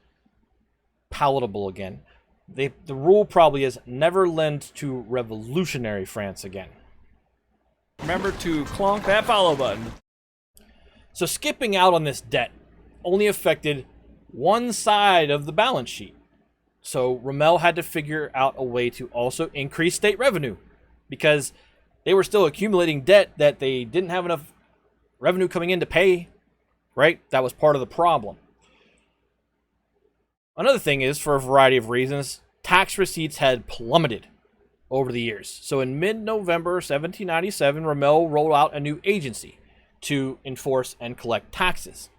palatable again. The rule probably is never lend to revolutionary France again. Remember to clonk that follow button. So skipping out on this debt only affected one side of the balance sheet. So Rommel had to figure out a way to also increase state revenue, because they were still accumulating debt that they didn't have enough revenue coming in to pay, right? That was part of the problem. Another thing is, for a variety of reasons, tax receipts had plummeted over the years. So in mid-November 1797, Rommel rolled out a new agency to enforce and collect taxes.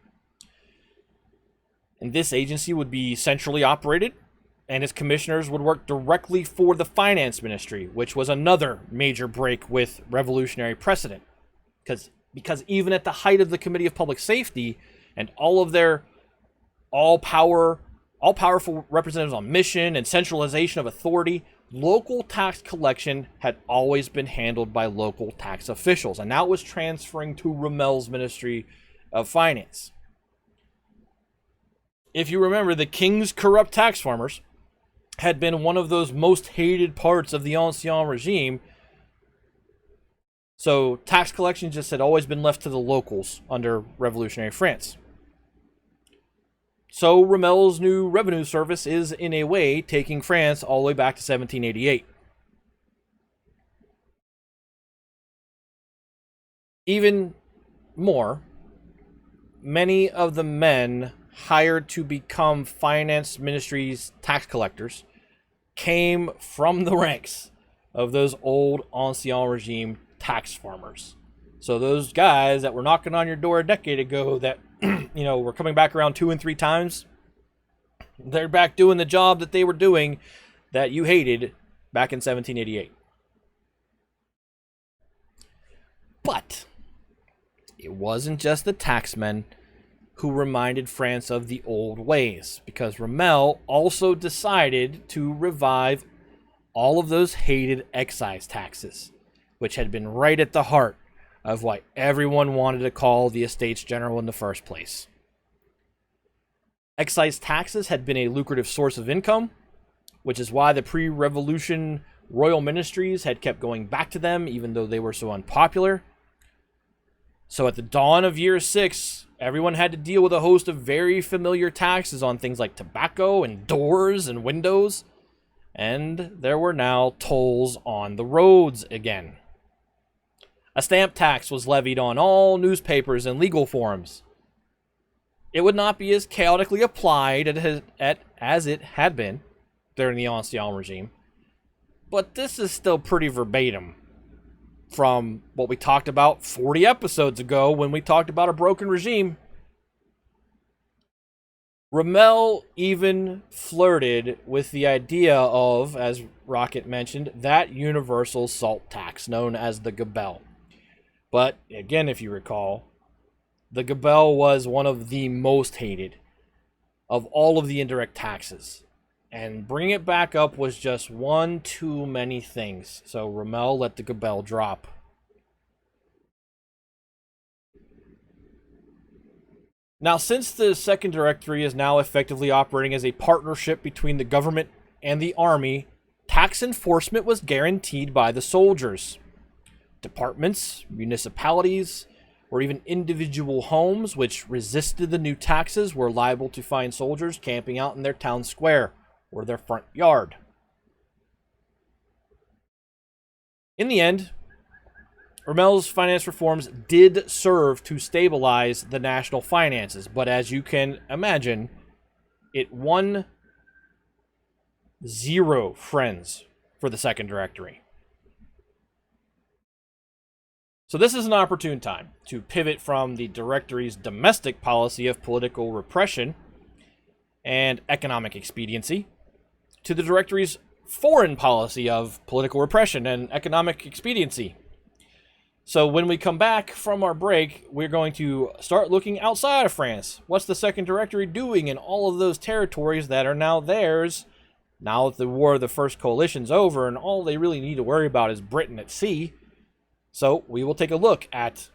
And this agency would be centrally operated, and its commissioners would work directly for the finance ministry, which was another major break with revolutionary precedent. Because even at the height of the Committee of Public Safety and all of their all-powerful representatives on mission and centralization of authority, local tax collection had always been handled by local tax officials, and now it was transferring to Rommel's Ministry of Finance. If you remember, the king's corrupt tax farmers had been one of those most hated parts of the Ancien regime, so tax collection just had always been left to the locals under revolutionary France. So Rommel's new revenue service is, in a way, taking France all the way back to 1788. Even more, many of the men hired to become finance ministry's tax collectors came from the ranks of those old Ancien regime tax farmers. So those guys that were knocking on your door a decade ago that were coming back around 2 and 3 times, they're back doing the job that they were doing that you hated back in 1788. But it wasn't just the taxmen who reminded France of the old ways, because Rommel also decided to revive all of those hated excise taxes, which had been right at the heart of why everyone wanted to call the Estates General in the first place. Excise taxes had been a lucrative source of income, which is why the pre-revolution royal ministries had kept going back to them, even though they were so unpopular. So at the dawn of year 6, everyone had to deal with a host of very familiar taxes on things like tobacco and doors and windows. And there were now tolls on the roads again. A stamp tax was levied on all newspapers and legal forms. It would not be as chaotically applied as it had been during the Ancien regime, but this is still pretty verbatim from what we talked about 40 episodes ago when we talked about a broken regime. Rommel even flirted with the idea of, as Rocket mentioned, that universal salt tax known as the gabelle. But again, if you recall, the gabelle was one of the most hated of all of the indirect taxes. And bringing it back up was just one too many things. So Rommel let the gabelle drop. Now, since the Second Directory is now effectively operating as a partnership between the government and the army, tax enforcement was guaranteed by the soldiers. Departments, municipalities, or even individual homes which resisted the new taxes were liable to fine soldiers camping out in their town square or their front yard. In the end, Rommel's finance reforms did serve to stabilize the national finances, but as you can imagine, it won 0 friends for the Second Directory. So this is an opportune time to pivot from the Directory's domestic policy of political repression and economic expediency to the Directory's foreign policy of political repression and economic expediency. So when we come back from our break, we're going to start looking outside of France. What's the Second Directory doing in all of those territories that are now theirs, now that the War of the First Coalition's over, and all they really need to worry about is Britain at sea? So we will take a look at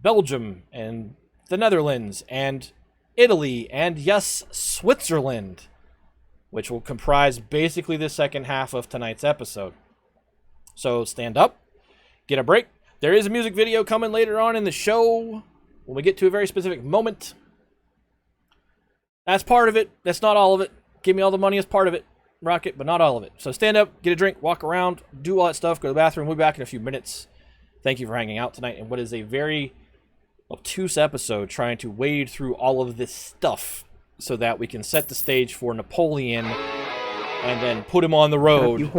Belgium and the Netherlands and Italy and, yes, Switzerland, which will comprise basically the second half of tonight's episode. So stand up, get a break. There is a music video coming later on in the show when we get to a very specific moment. That's part of it. That's not all of it. Give me all the money as part of it. Rocket, but not all of it. So stand up, get a drink, walk around, do all that stuff, go to the bathroom. We'll be back in a few minutes. Thank you for hanging out tonight in what is a very obtuse episode, trying to wade through all of this stuff so that we can set the stage for Napoleon and then put him on the road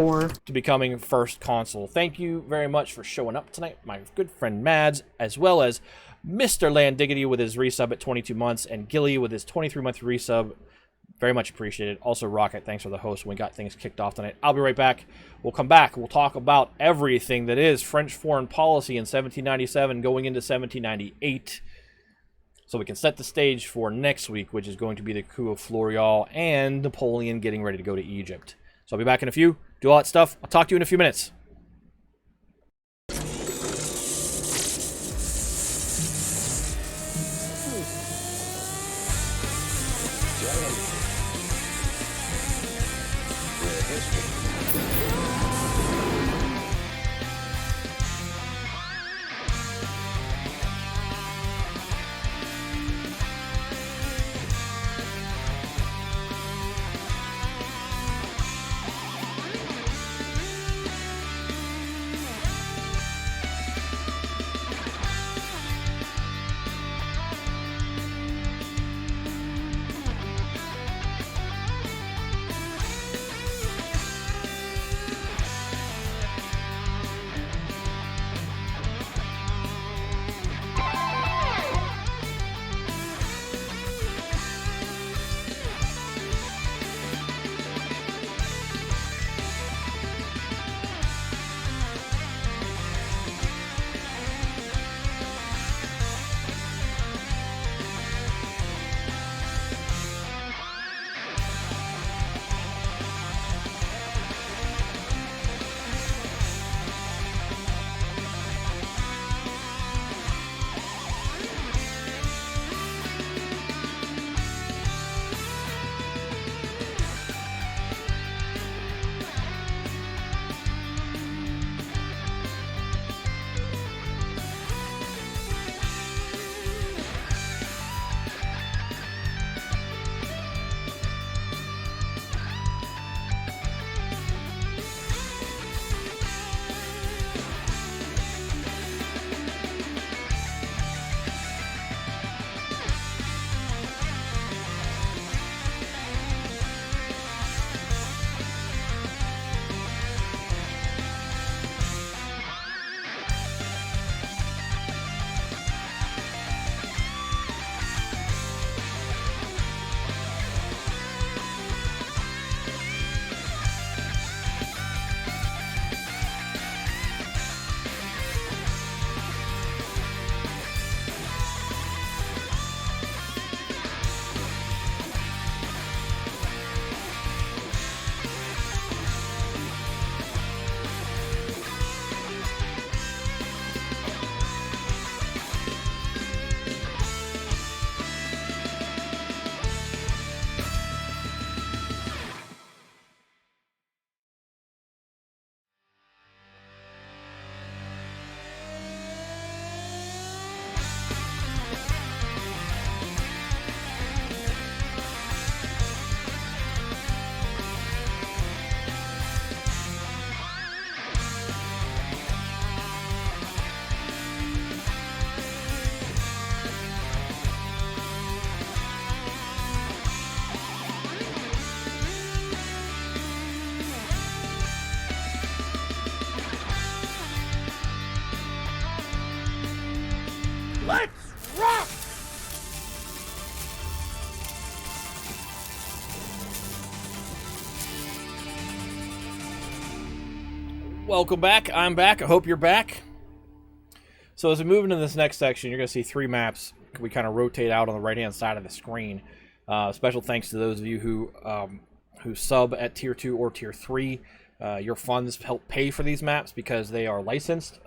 to becoming first consul. Thank you very much for showing up tonight, my good friend Mads, as well as Mr. Landiggity with his resub at 22 months, and Gilly with his 23-month resub. Very much appreciated. Also, Rocket, thanks for the host when we got things kicked off tonight. I'll be right back. We'll come back. We'll talk about everything that is French foreign policy in 1797 going into 1798. So we can set the stage for next week, which is going to be the coup of Floreal and Napoleon getting ready to go to Egypt. So I'll be back in a few. Do all that stuff. I'll talk to you in a few minutes. Let's rock! Welcome back. I'm back. I hope you're back. So as we move into this next section, you're going to see 3 maps. We kind of rotate out on the right-hand side of the screen. Special thanks to those of you who sub at Tier 2 or Tier 3. Your funds help pay for these maps because they are licensed.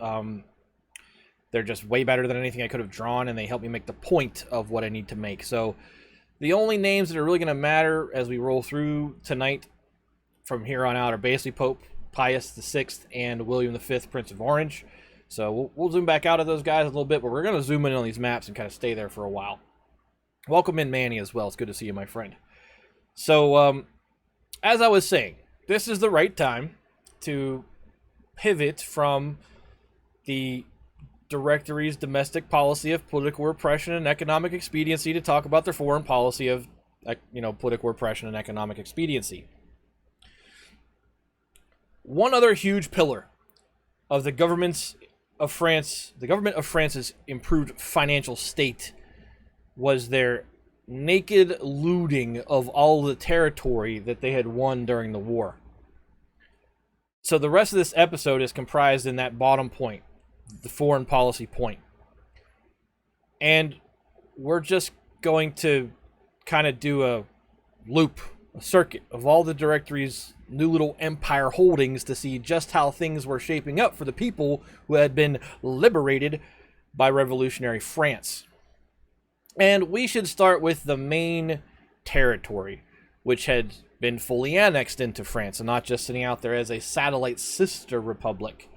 They're just way better than anything I could have drawn, and they help me make the point of what I need to make. So the only names that are really going to matter as we roll through tonight from here on out are basically Pope Pius VI and William V, Prince of Orange. So we'll zoom back out of those guys a little bit, but we're going to zoom in on these maps and kind of stay there for a while. Welcome in, Manny, as well. It's good to see you, my friend. So, as I was saying, this is the right time to pivot from the Directory's domestic policy of political repression and economic expediency to talk about their foreign policy of, political repression and economic expediency. One other huge pillar of the government of France's improved financial state was their naked looting of all the territory that they had won during the war. So the rest of this episode is comprised in that bottom point, the foreign policy point. And we're just going to kind of do a loop, a circuit of all the Directory's new little empire holdings to see just how things were shaping up for the people who had been liberated by revolutionary France. And we should start with the main territory, which had been fully annexed into France and not just sitting out there as a satellite sister republic,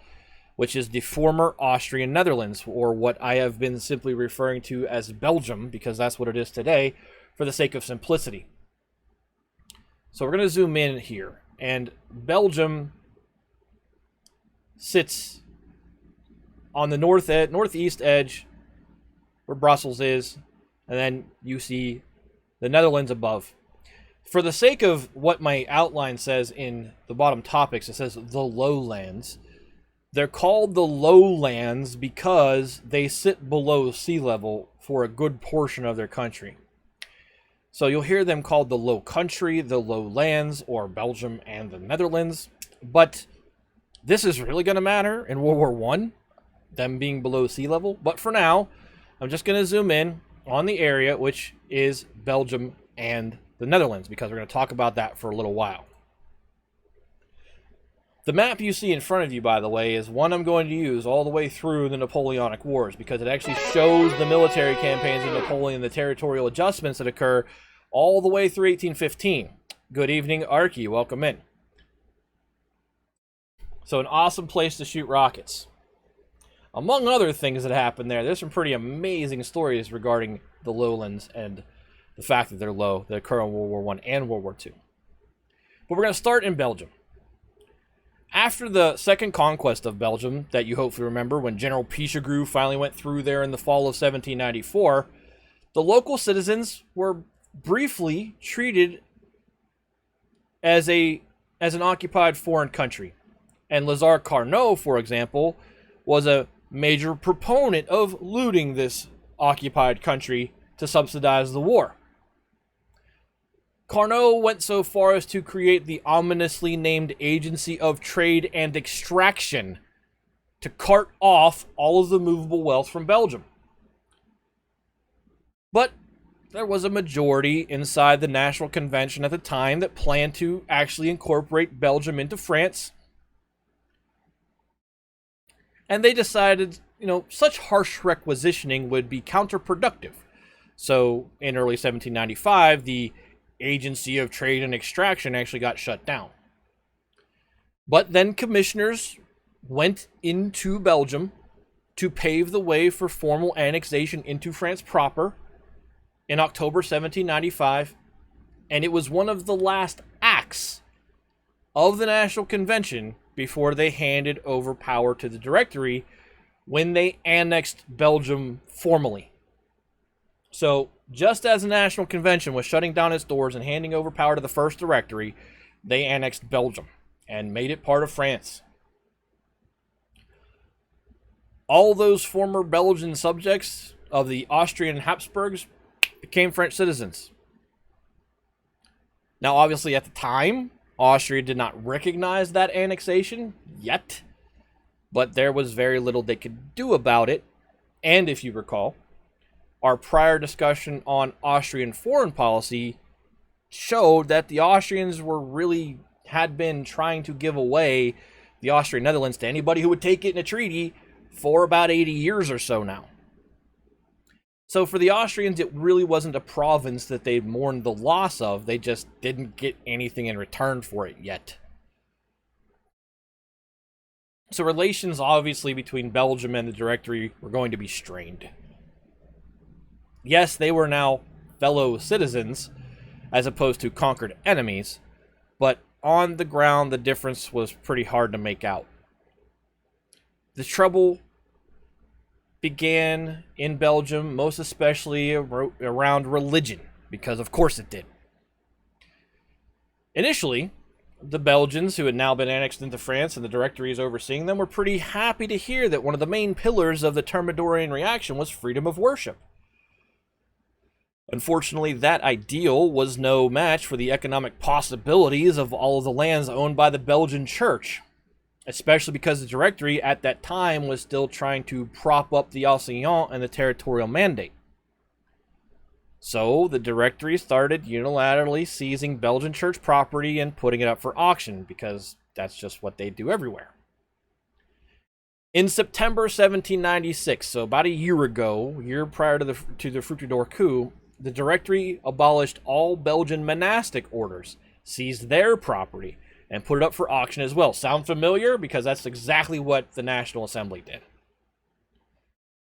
which is the former Austrian Netherlands, or what I have been simply referring to as Belgium, because that's what it is today, for the sake of simplicity. So we're going to zoom in here. And Belgium sits on the northeast edge where Brussels is, and then you see the Netherlands above. For the sake of what my outline says in the bottom topics, it says the lowlands. They're called the lowlands because they sit below sea level for a good portion of their country. So you'll hear them called the Low Country, the Lowlands, or Belgium and the Netherlands. But this is really going to matter in World War I, them being below sea level. But for now, I'm just going to zoom in on the area, which is Belgium and the Netherlands, because we're going to talk about that for a little while. The map you see in front of you, by the way, is one I'm going to use all the way through the Napoleonic Wars, because it actually shows the military campaigns of Napoleon, the territorial adjustments that occur all the way through 1815. Good evening, Archie. Welcome in. So an awesome place to shoot rockets. Among other things that happen there, there's some pretty amazing stories regarding the lowlands and the fact that they're low that occur in World War I and World War II. But we're going to start in Belgium. After the second conquest of Belgium, that you hopefully remember, when General Pichegru finally went through there in the fall of 1794, the local citizens were briefly treated as an occupied foreign country. And Lazare Carnot, for example, was a major proponent of looting this occupied country to subsidize the war. Carnot went so far as to create the ominously named Agency of Trade and Extraction to cart off all of the movable wealth from Belgium. But there was a majority inside the National Convention at the time that planned to actually incorporate Belgium into France. And they decided, such harsh requisitioning would be counterproductive. So in early 1795, the Agency of Trade and Extraction actually got shut down. But then commissioners went into Belgium to pave the way for formal annexation into France proper in October 1795, and it was one of the last acts of the National Convention before they handed over power to the Directory when they annexed Belgium formally. So, just as the National Convention was shutting down its doors and handing over power to the First Directory, they annexed Belgium and made it part of France. All those former Belgian subjects of the Austrian Habsburgs became French citizens. Now, obviously, at the time, Austria did not recognize that annexation yet, but there was very little they could do about it And if you recall, our prior discussion on Austrian foreign policy showed that the Austrians had been trying to give away the Austrian Netherlands to anybody who would take it in a treaty for about 80 years or so now. So for the Austrians, it really wasn't a province that they mourned the loss of. They just didn't get anything in return for it yet. So relations, obviously, between Belgium and the Directory were going to be strained. Yes, they were now fellow citizens, as opposed to conquered enemies, but on the ground, the difference was pretty hard to make out. The trouble began in Belgium, most especially around religion, because of course it did. Initially, the Belgians, who had now been annexed into France and the Directories overseeing them, were pretty happy to hear that one of the main pillars of the Thermidorian reaction was freedom of worship. Unfortunately, that ideal was no match for the economic possibilities of all of the lands owned by the Belgian church, especially because the Directory at that time was still trying to prop up the Ancien and the territorial mandate. So the Directory started unilaterally seizing Belgian church property and putting it up for auction, because that's just what they do everywhere. In September 1796, so about a year ago, year prior to the Fructidor coup, the Directory abolished all Belgian monastic orders, seized their property, and put it up for auction as well. Sound familiar? Because that's exactly what the National Assembly did.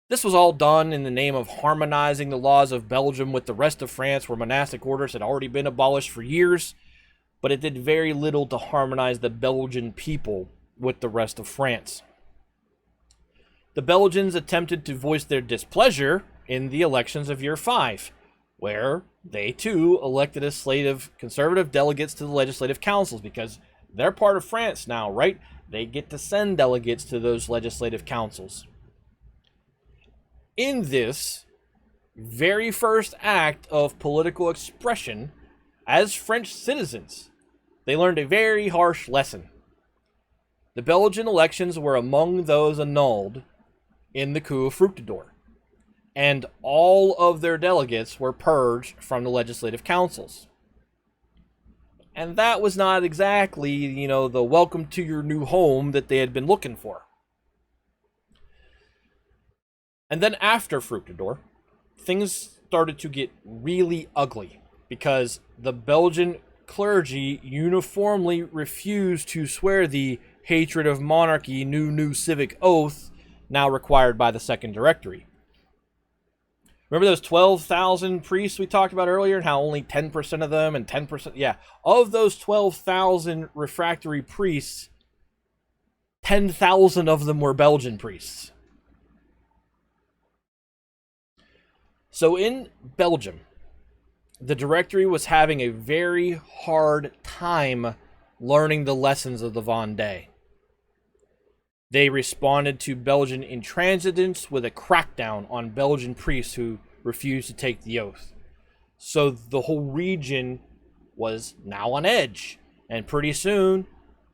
This was all done in the name of harmonizing the laws of Belgium with the rest of France, where monastic orders had already been abolished for years, but it did very little to harmonize the Belgian people with the rest of France. The Belgians attempted to voice their displeasure in the elections of year 5, where they too elected a slate of conservative delegates to the legislative councils, because they're part of France now, right? They get to send delegates to those legislative councils. In this very first act of political expression, as French citizens, they learned a very harsh lesson. The Belgian elections were among those annulled in the coup of Fructidor, and all of their delegates were purged from the legislative councils. And that was not exactly, the welcome to your new home that they had been looking for. And then after Fructidor, things started to get really ugly, because the Belgian clergy uniformly refused to swear the hatred of monarchy new civic oath now required by the Second Directory. Remember those 12,000 priests we talked about earlier, and how only 10% of them and 10%, of those 12,000 refractory priests, 10,000 of them were Belgian priests. So in Belgium, the Directory was having a very hard time learning the lessons of the Vendée. They responded to Belgian intransigence with a crackdown on Belgian priests who refused to take the oath. So the whole region was now on edge. And pretty soon,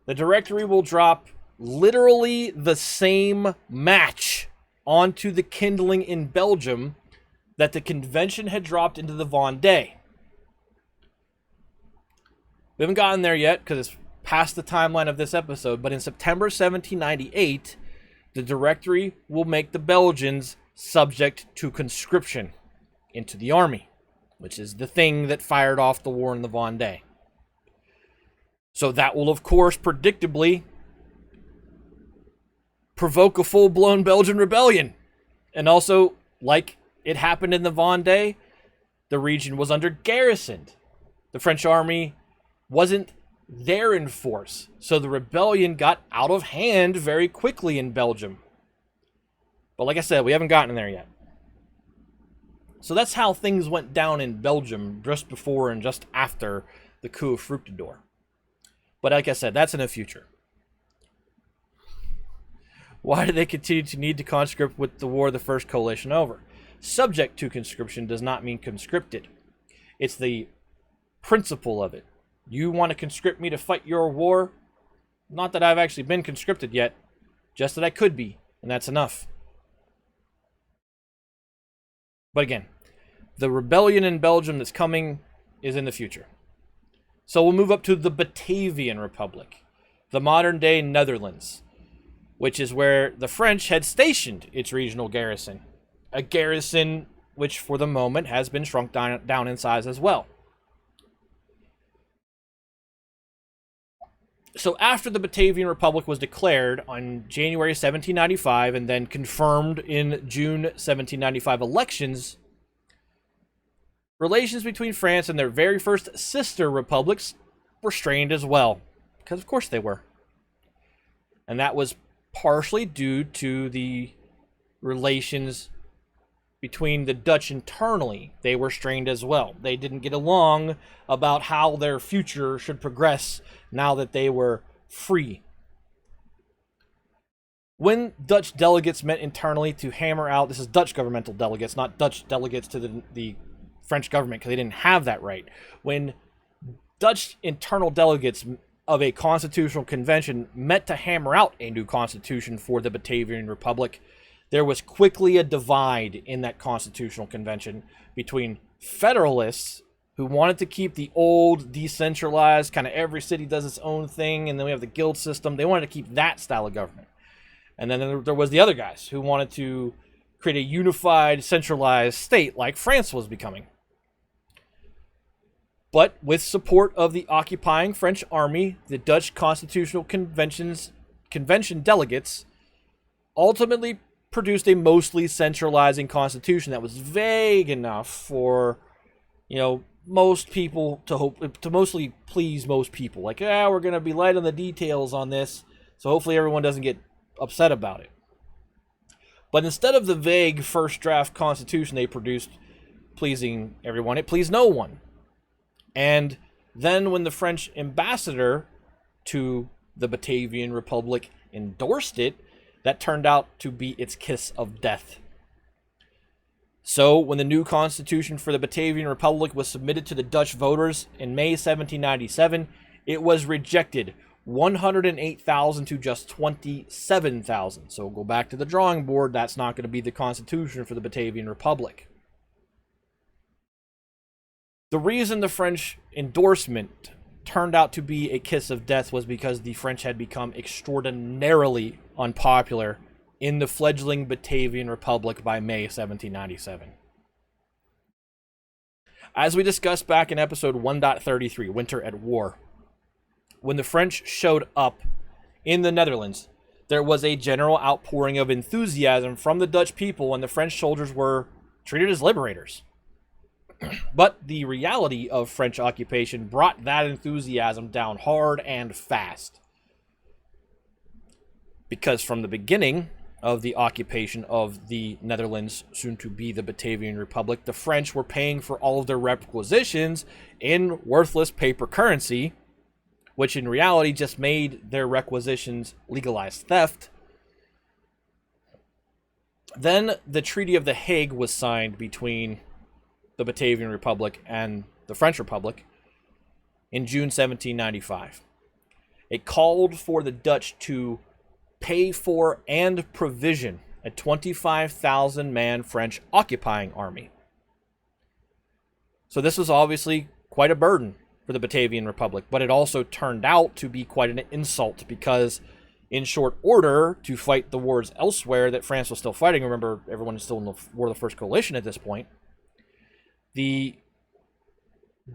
the Directory will drop literally the same match onto the kindling in Belgium that the convention had dropped into the Vendée. We haven't gotten there yet because it's past the timeline of this episode, but in September 1798, the Directory will make the Belgians subject to conscription into the army, which is the thing that fired off the war in the Vendée. So that will, of course, predictably provoke a full-blown Belgian rebellion. And also, like it happened in the Vendée, the region was under garrisoned. The French army wasn't there in force, so the rebellion got out of hand very quickly in Belgium. But like I said, we haven't gotten there yet. So that's how things went down in Belgium just before and just after the coup of Fructidor. But like I said, that's in the future. Why do they continue to need to conscript with the war of the First Coalition over? Subject to conscription does not mean conscripted. It's the principle of it. You want to conscript me to fight your war? Not that I've actually been conscripted yet, just that I could be, and that's enough. But again, the rebellion in Belgium that's coming is in the future. So we'll move up to the Batavian Republic, the modern-day Netherlands, which is where the French had stationed its regional garrison. A garrison which, for the moment, has been shrunk down in size as well. So after the Batavian Republic was declared on January 1795 and then confirmed in June 1795 elections, relations between France and their very first sister republics were strained as well, because of course they were. And that was partially due to the relations between the Dutch internally. They were strained as well. They didn't get along about how their future should progress now that they were free. When Dutch delegates met internally to hammer out, this is Dutch governmental delegates, not Dutch delegates to the French government, because they didn't have that right. When Dutch internal delegates of a constitutional convention met to hammer out a new constitution for the Batavian Republic, there was quickly a divide in that constitutional convention between federalists who wanted to keep the old, decentralized, kind of every city does its own thing, and then we have the guild system. They wanted to keep that style of government. And then there was the other guys who wanted to create a unified, centralized state like France was becoming. But with support of the occupying French army, the Dutch Constitutional Convention delegates ultimately produced a mostly centralizing constitution that was vague enough for, most people to mostly please most people. Like, we're going to be light on the details on this, so hopefully everyone doesn't get upset about it. But instead of the vague first draft constitution they produced pleasing everyone, it pleased no one. And then when the French ambassador to the Batavian Republic endorsed it, that turned out to be its kiss of death. So, when the new constitution for the Batavian Republic was submitted to the Dutch voters in May 1797, it was rejected 108,000 to just 27,000. So, go back to the drawing board. That's not going to be the constitution for the Batavian Republic. The reason the French endorsement turned out to be a kiss of death was because the French had become extraordinarily unpopular in the fledgling Batavian Republic by May 1797. As we discussed back in episode 1.33, Winter at War, when the French showed up in the Netherlands, there was a general outpouring of enthusiasm from the Dutch people, and the French soldiers were treated as liberators. But the reality of French occupation brought that enthusiasm down hard and fast. Because from the beginning of the occupation of the Netherlands, soon to be the Batavian Republic, the French were paying for all of their requisitions in worthless paper currency, which in reality just made their requisitions legalized theft. Then the Treaty of The Hague was signed between the Batavian Republic and the French Republic in June 1795. It called for the Dutch to pay for and provision a 25,000-man French occupying army. So this was obviously quite a burden for the Batavian Republic, but it also turned out to be quite an insult because in short order to fight the wars elsewhere that France was still fighting, remember everyone is still in the War of the First Coalition at this point, the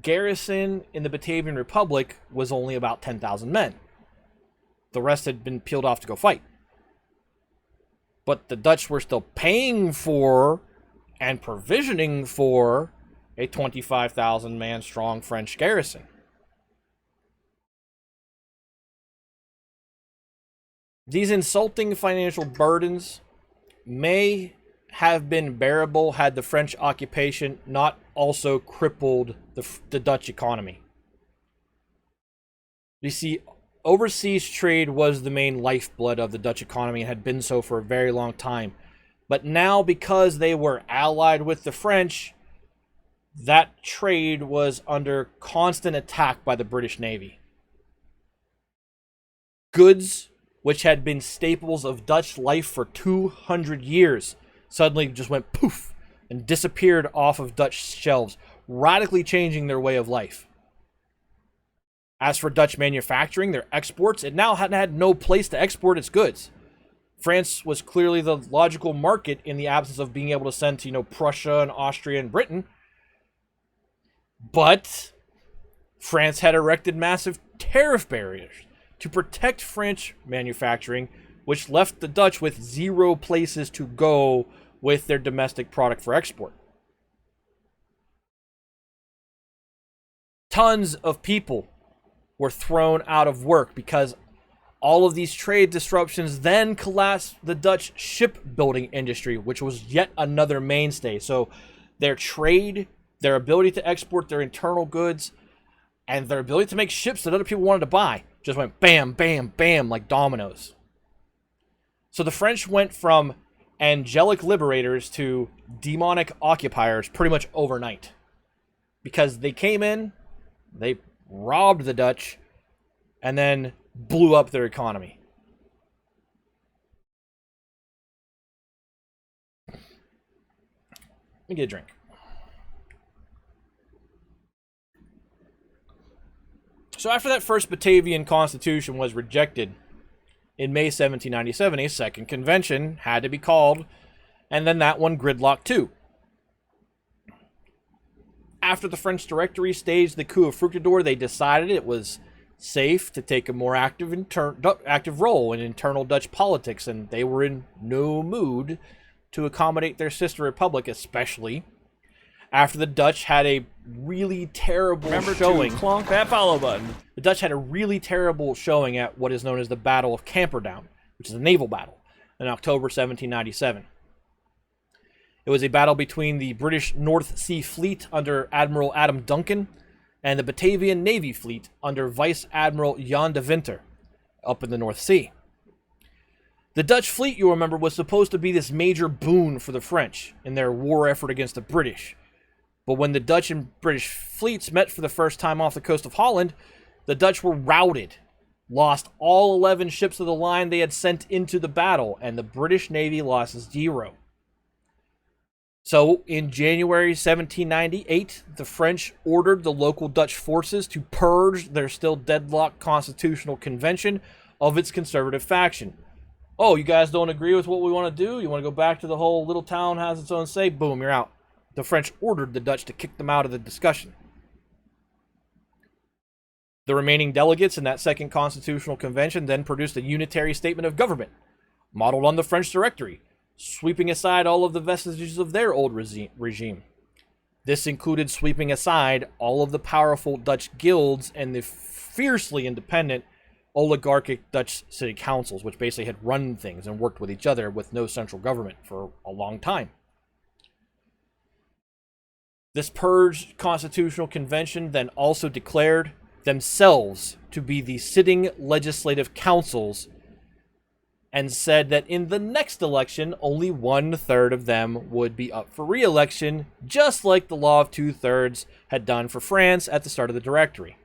garrison in the Batavian Republic was only about 10,000 men. The rest had been peeled off to go fight. But the Dutch were still paying for and provisioning for a 25,000-man strong French garrison. These insulting financial burdens may have been bearable had the French occupation not also crippled the Dutch economy. You see, overseas trade was the main lifeblood of the Dutch economy and had been so for a very long time. But now, because they were allied with the French, that trade was under constant attack by the British Navy. Goods, which had been staples of Dutch life for 200 years, suddenly just went poof and disappeared off of Dutch shelves, radically changing their way of life. As for Dutch manufacturing, their exports, it now had no place to export its goods. France was clearly the logical market in the absence of being able to send to, Prussia and Austria and Britain. But France had erected massive tariff barriers to protect French manufacturing, which left the Dutch with zero places to go with their domestic product for export. Tons of people were thrown out of work because all of these trade disruptions then collapsed the Dutch shipbuilding industry, which was yet another mainstay. So their trade, their ability to export their internal goods, and their ability to make ships that other people wanted to buy just went bam, bam, bam like dominoes. So the French went from angelic liberators to demonic occupiers pretty much overnight. Because they came in, they robbed the Dutch, and then blew up their economy. Let me get a drink. So after that first Batavian constitution was rejected in May 1797, a second convention had to be called, and then that one gridlocked too. After the French Directory staged the coup of Fructidor, they decided it was safe to take a more active role in internal Dutch politics, and they were in no mood to accommodate their sister republic, especially after the Dutch had a really terrible showing. To clonk that follow button. The Dutch had a really terrible showing at what is known as the Battle of Camperdown, which is a naval battle, in October 1797. It was a battle between the British North Sea Fleet under Admiral Adam Duncan and the Batavian Navy Fleet under Vice Admiral Jan de Winter up in the North Sea. The Dutch fleet, you'll remember, was supposed to be this major boon for the French in their war effort against the British. But when the Dutch and British fleets met for the first time off the coast of Holland, the Dutch were routed, lost all 11 ships of the line they had sent into the battle, and the British Navy lost 0. So, in January 1798, the French ordered the local Dutch forces to purge their still deadlocked constitutional convention of its conservative faction. Oh, you guys don't agree with what we want to do? You want to go back to the whole little town has its own say? Boom, you're out. The French ordered the Dutch to kick them out of the discussion. The remaining delegates in that second constitutional convention then produced a unitary statement of government, modeled on the French Directory, sweeping aside all of the vestiges of their old regime. This included sweeping aside all of the powerful Dutch guilds and the fiercely independent oligarchic Dutch city councils, which basically had run things and worked with each other with no central government for a long time. This purged constitutional convention then also declared themselves to be the sitting legislative councils and said that in the next election, only 1/3 of them would be up for re-election, just like the law of 2/3 had done for France at the start of the Directory.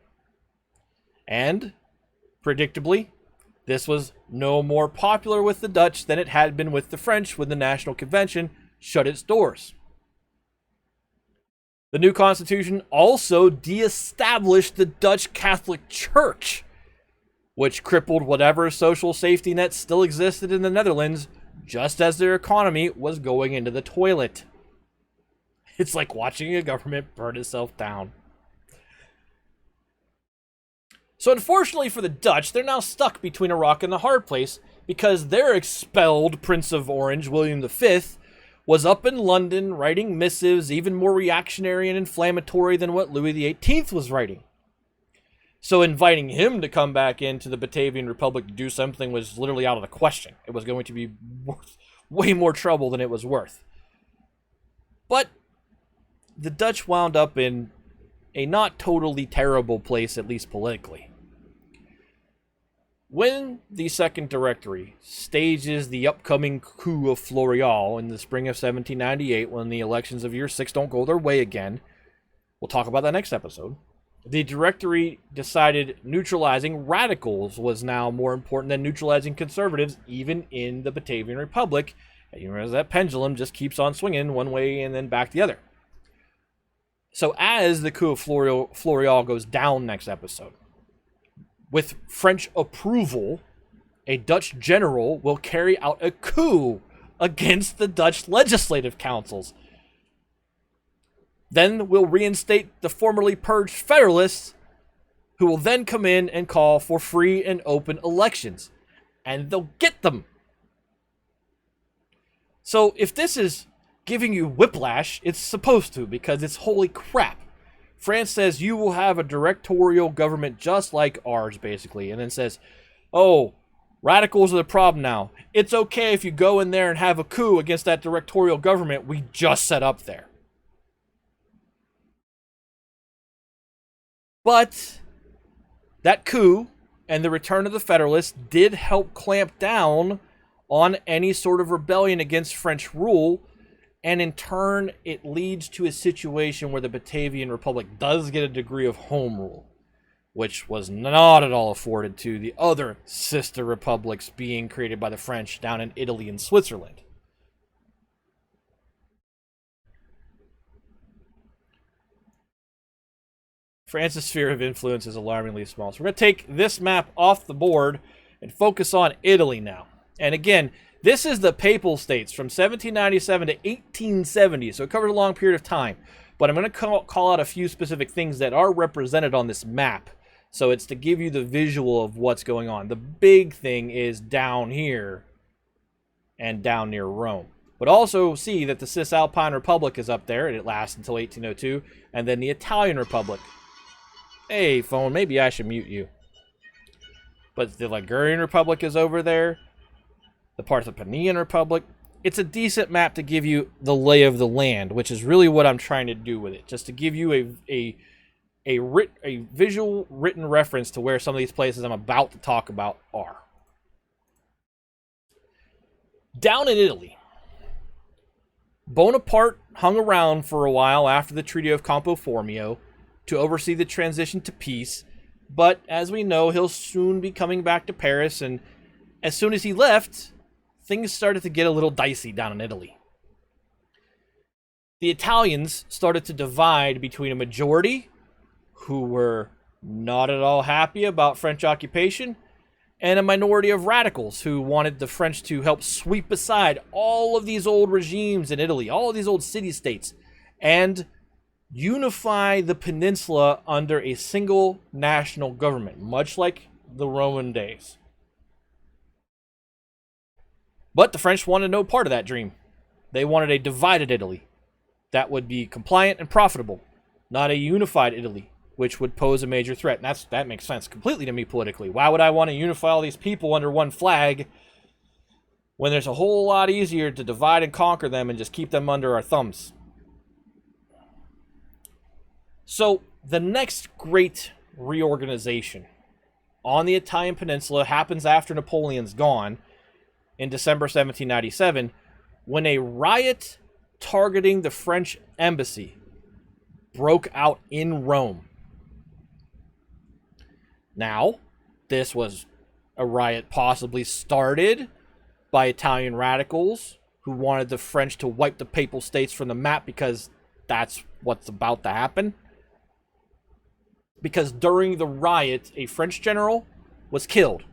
And, predictably, this was no more popular with the Dutch than it had been with the French when the National Convention shut its doors. The new constitution also de-established the Dutch Catholic Church, which crippled whatever social safety nets still existed in the Netherlands just as their economy was going into the toilet. It's like watching a government burn itself down. So unfortunately for the Dutch, they're now stuck between a rock and a hard place because their expelled Prince of Orange, William V, was up in London writing missives even more reactionary and inflammatory than what Louis XVIII was writing. So inviting him to come back into the Batavian Republic to do something was literally out of the question. It was going to be worth way more trouble than it was worth. But the Dutch wound up in a not totally terrible place, at least politically. When the Second Directory stages the upcoming coup of Floreal in the spring of 1798, when the elections of year 6 don't go their way again, we'll talk about that next episode, the Directory decided neutralizing radicals was now more important than neutralizing conservatives, even in the Batavian Republic, And you realize that pendulum just keeps on swinging one way and then back the other. So as the coup of Floreal goes down next episode, with French approval, a Dutch general will carry out a coup against the Dutch legislative councils. Then we'll reinstate the formerly purged Federalists, who will then come in and call for free and open elections. And they'll get them. So if this is giving you whiplash, it's supposed to, because it's holy crap. France says you will have a directorial government just like ours, basically, and then says, oh, radicals are the problem now. It's okay if you go in there and have a coup against that directorial government we just set up there. But that coup and the return of the Federalists did help clamp down on any sort of rebellion against French rule, and in turn, it leads to a situation where the Batavian Republic does get a degree of home rule, which was not at all afforded to the other sister republics being created by the French down in Italy and Switzerland. France's sphere of influence is alarmingly small. So we're going to take this map off the board and focus on Italy now. And again, this is the Papal States from 1797 to 1870, so it covers a long period of time. But I'm going to call out a few specific things that are represented on this map. So it's to give you the visual of what's going on. The big thing is down here and down near Rome. But also see that the Cisalpine Republic is up there, and it lasts until 1802. And then the Italian Republic. Hey, phone, maybe I should mute you. But the Ligurian Republic is over there. The Parthenian Republic. It's a decent map to give you the lay of the land, which is really what I'm trying to do with it. Just to give you a visual written reference to where some of these places I'm about to talk about are. Down in Italy, Bonaparte hung around for a while after the Treaty of Campo Formio to oversee the transition to peace, but as we know, he'll soon be coming back to Paris, and as soon as he left, things started to get a little dicey down in Italy. The Italians started to divide between a majority who were not at all happy about French occupation and a minority of radicals who wanted the French to help sweep aside all of these old regimes in Italy, all of these old city-states, and unify the peninsula under a single national government, much like the Roman days. But the French wanted no part of that dream. They wanted a divided Italy that would be compliant and profitable, not a unified Italy, which would pose a major threat. And that makes sense completely to me politically. Why would I want to unify all these people under one flag when there's a whole lot easier to divide and conquer them and just keep them under our thumbs? So the next great reorganization on the Italian peninsula happens after Napoleon's gone in December 1797, when a riot targeting the French embassy broke out in Rome. Now, this was a riot possibly started by Italian radicals who wanted the French to wipe the Papal States from the map because that's what's about to happen. Because during the riot, a French general was killed.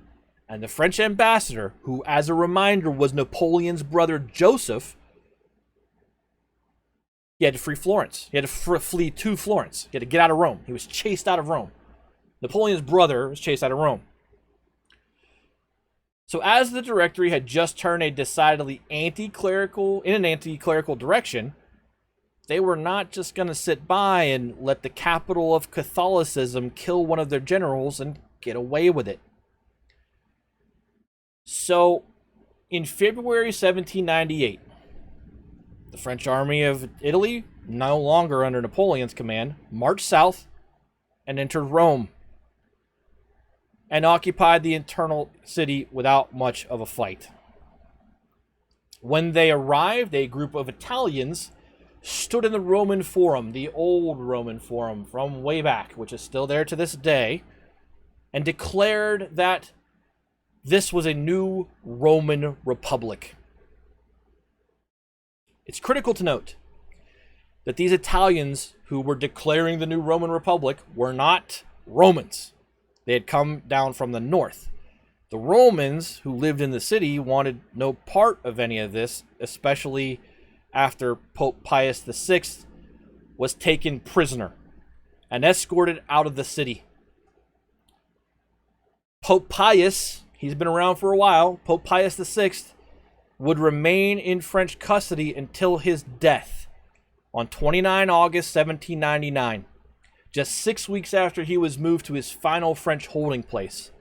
And the French ambassador, who, as a reminder, was Napoleon's brother Joseph, he had to flee Florence. He had to flee to Florence. He had to get out of Rome. He was chased out of Rome. Napoleon's brother was chased out of Rome. So as the Directory had just turned a decidedly anti-clerical direction, they were not just going to sit by and let the capital of Catholicism kill one of their generals and get away with it. So, in February 1798, the French army of Italy, no longer under Napoleon's command, marched south and entered Rome and occupied the internal city without much of a fight. When they arrived, a group of Italians stood in the Roman Forum, the old Roman Forum from way back, which is still there to this day, and declared that this was a new Roman Republic. It's critical to note that these Italians who were declaring the new Roman Republic were not Romans. They had come down from the north. The Romans who lived in the city wanted no part of any of this, especially after Pope Pius VI was taken prisoner and escorted out of the city. Pope Pius, he's been around for a while, Pope Pius VI would remain in French custody until his death on 29 August 1799, just 6 weeks after he was moved to his final French holding place.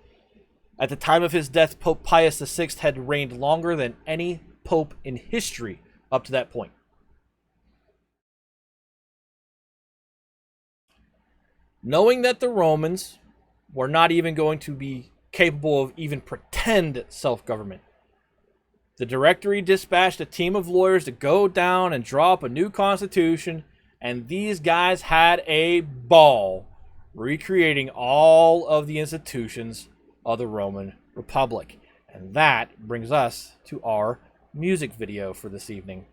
At the time of his death, Pope Pius VI had reigned longer than any pope in history up to that point. Knowing that the Romans were not even going to be capable of even pretend self-government, the Directory dispatched a team of lawyers to go down and draw up a new constitution, and these guys had a ball recreating all of the institutions of the Roman Republic. And that brings us to our music video for this evening.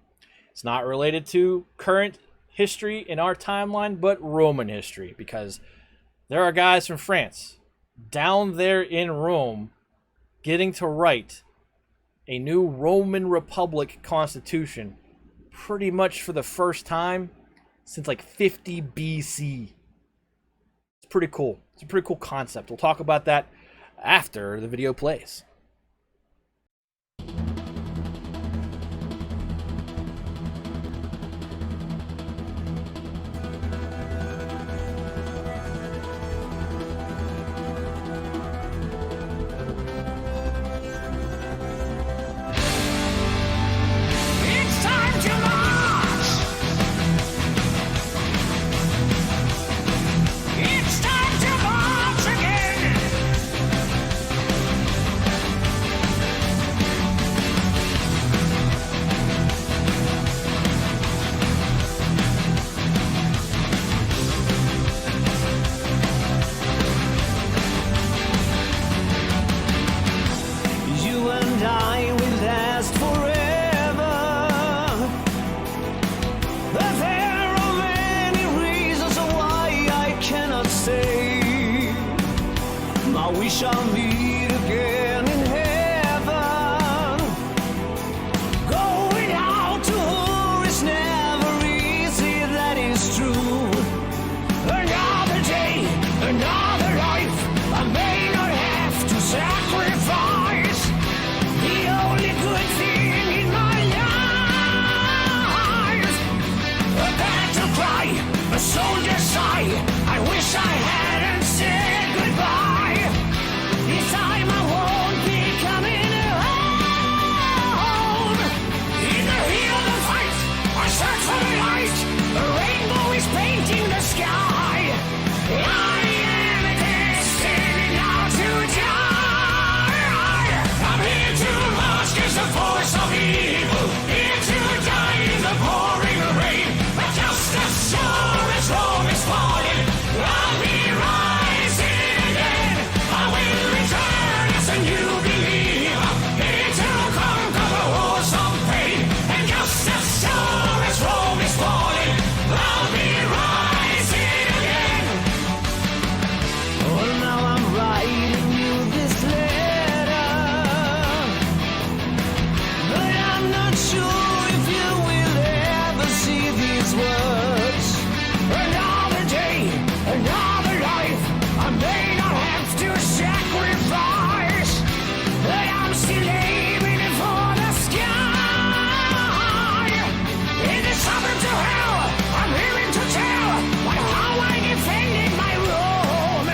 It's not related to current history in our timeline, but Roman history, because there are guys from France down there in Rome getting to write a new Roman Republic constitution pretty much for the first time since like 50 BC. It's pretty cool. It's a pretty cool concept. We'll talk about that after the video plays. It's time to march. It's time to march again. You and I will last forever. But there are many reasons why I cannot stay. Now we shall meet again in heaven. Going out to war is never easy, that is true. Another day, another life, I may not have to sacrifice. The only good thing in my life, a battle cry, a soldier's sigh. I wish I hadn't said goodbye. This time I won't be coming home. In the heat of the fight, I search for the light. A rainbow is painting the sky. I am destined now to die. I'm here to march against the force of evil. Here to die in the pouring rain. But just as sure as Rome is falling, I'll be rising again. I will return as a new believer. Here to conquer the wars of pain. And just as sure as Rome is falling, I'll be rising again. Well, now I'm writing you this letter, but I'm not sure if you will ever see these words. Another day, another life, I may not have to sacrifice, but I'm still aiming for the sky. In the suburbs of hell, I'm hearing to tell what how I defended my Rome.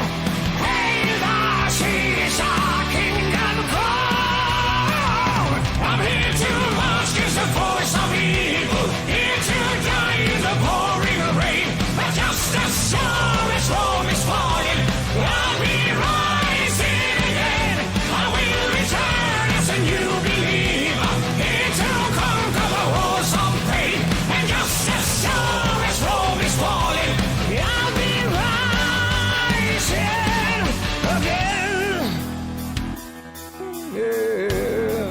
Hail the Caesar kingdom come. I'm here to march against the force of evil. Here to die in the pouring rain. But just as sure as Rome is falling, I'll be rising again. I will return as a new believer. Here to conquer the wars of pain. And just as sure as Rome is falling, I'll be rising again. Yeah.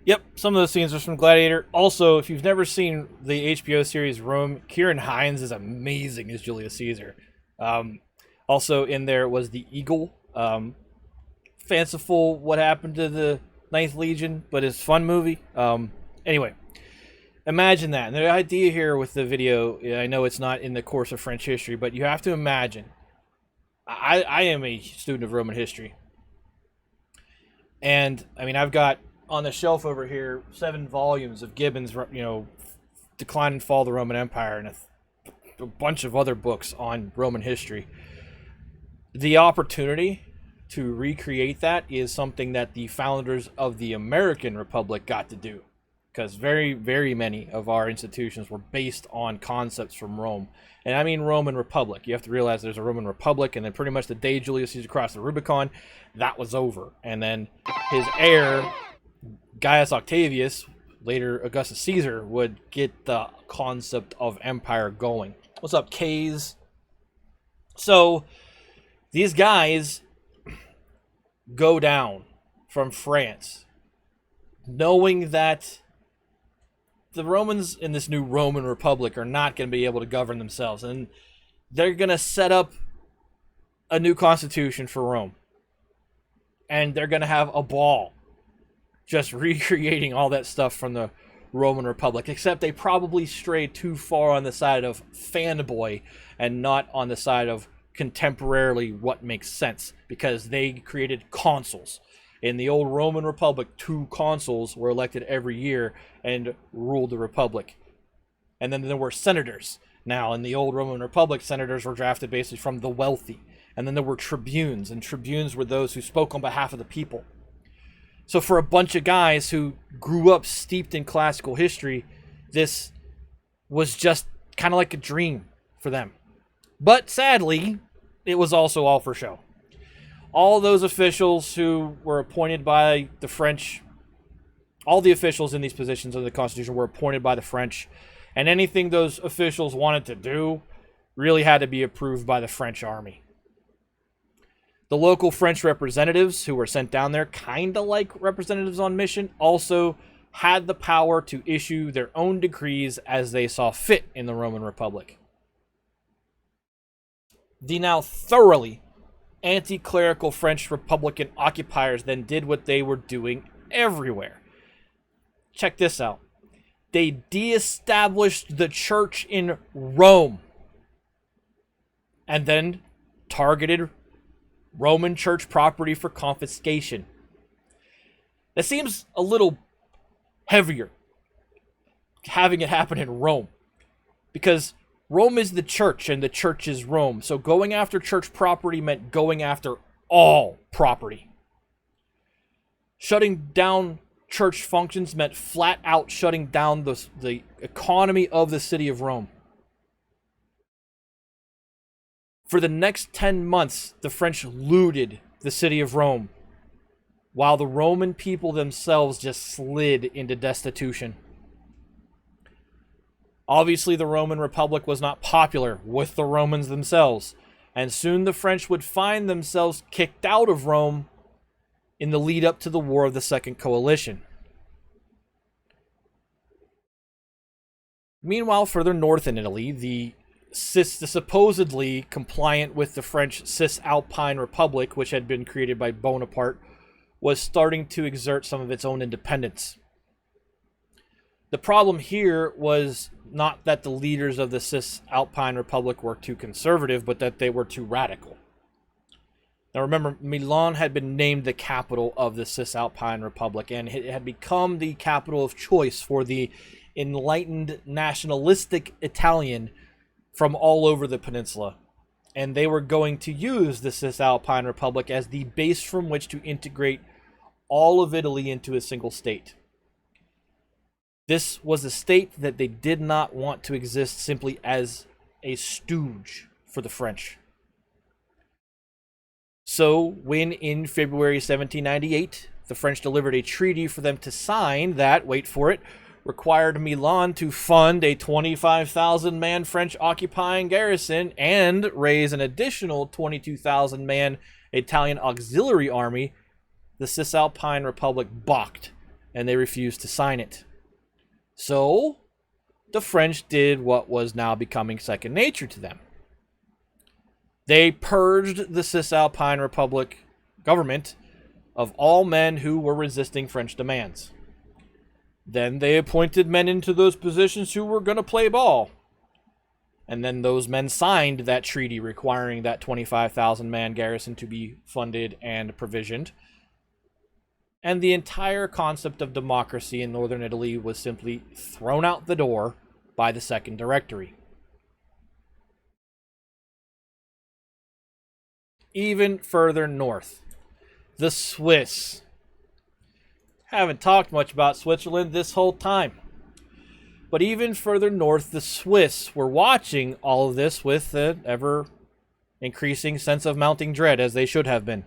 Yep, some of those scenes are from Gladiator. Also, if you've never seen the HBO series Rome, Kieran Hines is amazing as Julius Caesar. Also in there was the Eagle. Fanciful what happened to the Ninth Legion, but it's a fun movie. Anyway, imagine that. And the idea here with the video, I know it's not in the course of French history, but you have to imagine. I am a student of Roman history. And, I mean, I've got on the shelf over here 7 volumes of Gibbon's, Decline and Fall of the Roman Empire, and a bunch of other books on Roman history. The opportunity to recreate that is something that the founders of the American Republic got to do, because very, very many of our institutions were based on concepts from Rome. And I mean Roman Republic. You have to realize there's a Roman Republic, and then pretty much the day Julius Caesar crossed the Rubicon, that was over. And then his heir, Gaius Octavius, later Augustus Caesar, would get the concept of empire going. What's up, K's? So these guys go down from France, knowing that the Romans in this new Roman Republic are not going to be able to govern themselves, and they're going to set up a new constitution for Rome. And they're going to have a ball just recreating all that stuff from the Roman Republic, except they probably strayed too far on the side of fanboy and not on the side of contemporarily what makes sense, because they created consuls. In the old Roman Republic, 2 consuls were elected every year and ruled the republic. And then there were senators. Now, in the old Roman Republic, senators were drafted basically from the wealthy. And then there were tribunes, and tribunes were those who spoke on behalf of the people. So for a bunch of guys who grew up steeped in classical history, this was just kind of like a dream for them. But sadly, it was also all for show. All those officials who were appointed by the French, all the officials in these positions of the Constitution were appointed by the French, and anything those officials wanted to do really had to be approved by the French army. The local French representatives who were sent down there, kind of like representatives on mission, also had the power to issue their own decrees as they saw fit in the Roman Republic. The now thoroughly anti-clerical French Republican occupiers then did what they were doing everywhere. Check this out. They de-established the church in Rome and then targeted Roman church property for confiscation. That seems a little heavier, having it happen in Rome, because Rome is the church, and the church is Rome. So going after church property meant going after all property. Shutting down church functions meant flat out shutting down the economy of the city of Rome. For the next 10 months, the French looted the city of Rome, while the Roman people themselves just slid into destitution. Obviously, the Roman Republic was not popular with the Romans themselves, and soon the French would find themselves kicked out of Rome in the lead up to the War of the Second Coalition. Meanwhile, further north in Italy, the supposedly compliant with the French Cisalpine Republic, which had been created by Bonaparte, was starting to exert some of its own independence. The problem here was not that the leaders of the Cisalpine Republic were too conservative, but that they were too radical. Now remember, Milan had been named the capital of the Cisalpine Republic, and it had become the capital of choice for the enlightened nationalistic Italian from all over the peninsula. And they were going to use the Cisalpine Republic as the base from which to integrate all of Italy into a single state. This was a state that they did not want to exist simply as a stooge for the French. So, when in February 1798, the French delivered a treaty for them to sign that, wait for it, required Milan to fund a 25,000-man French occupying garrison and raise an additional 22,000-man Italian auxiliary army, the Cisalpine Republic balked and they refused to sign it. So, the French did what was now becoming second nature to them. They purged the Cisalpine Republic government of all men who were resisting French demands. Then they appointed men into those positions who were going to play ball. And then those men signed that treaty requiring that 25,000-man garrison to be funded and provisioned. And the entire concept of democracy in northern Italy was simply thrown out the door by the Second Directory. Even further north, the Swiss. Haven't talked much about Switzerland this whole time. But even further north, the Swiss were watching all of this with an ever-increasing sense of mounting dread, as they should have been.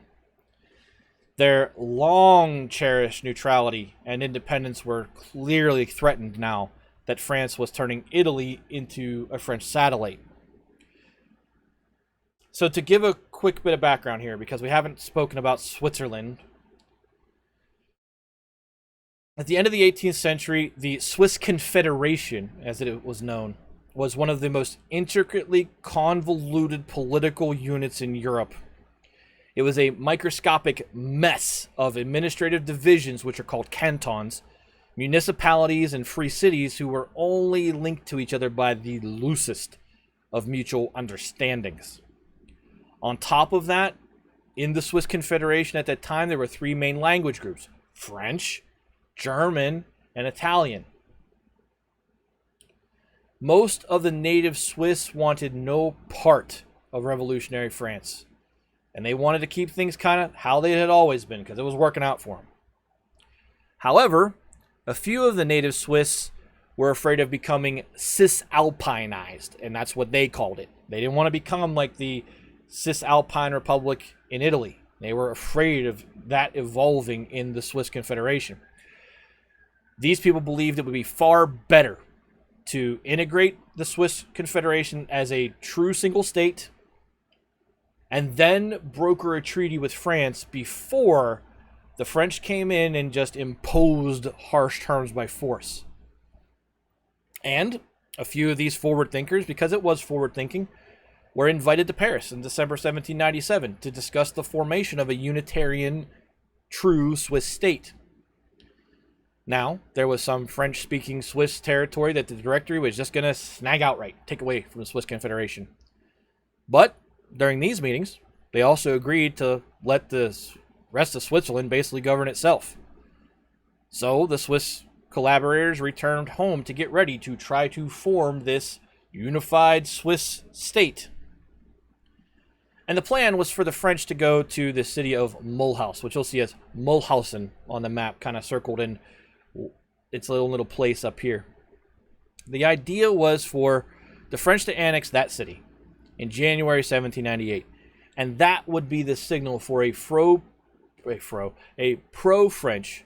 Their long-cherished neutrality and independence were clearly threatened now that France was turning Italy into a French satellite. So to give a quick bit of background here, because we haven't spoken about Switzerland. At the end of the 18th century, the Swiss Confederation, as it was known, was one of the most intricately convoluted political units in Europe. It was a microscopic mess of administrative divisions, which are called cantons, municipalities, and free cities who were only linked to each other by the loosest of mutual understandings. On top of that, in the Swiss Confederation at that time, there were three main language groups: French, German, and Italian. Most of the native Swiss wanted no part of revolutionary France, and they wanted to keep things kind of how they had always been because it was working out for them. However, a few of the native Swiss were afraid of becoming Cisalpinized, and that's what they called it. They didn't want to become like the Cisalpine Republic in Italy. They were afraid of that evolving in the Swiss Confederation. These people believed it would be far better to integrate the Swiss Confederation as a true single state and then broker a treaty with France before the French came in and just imposed harsh terms by force. And a few of these forward thinkers, because it was forward thinking, were invited to Paris in December 1797 to discuss the formation of a unitarian, true Swiss state. Now, there was some French-speaking Swiss territory that the Directory was just going to snag outright, take away from the Swiss Confederation. But during these meetings, they also agreed to let the rest of Switzerland basically govern itself. So the Swiss collaborators returned home to get ready to try to form this unified Swiss state. And the plan was for the French to go to the city of Mulhouse, which you'll see as Mulhausen on the map, kind of circled in its little place up here. The idea was for the French to annex that city in January 1798, and that would be the signal for a pro-French,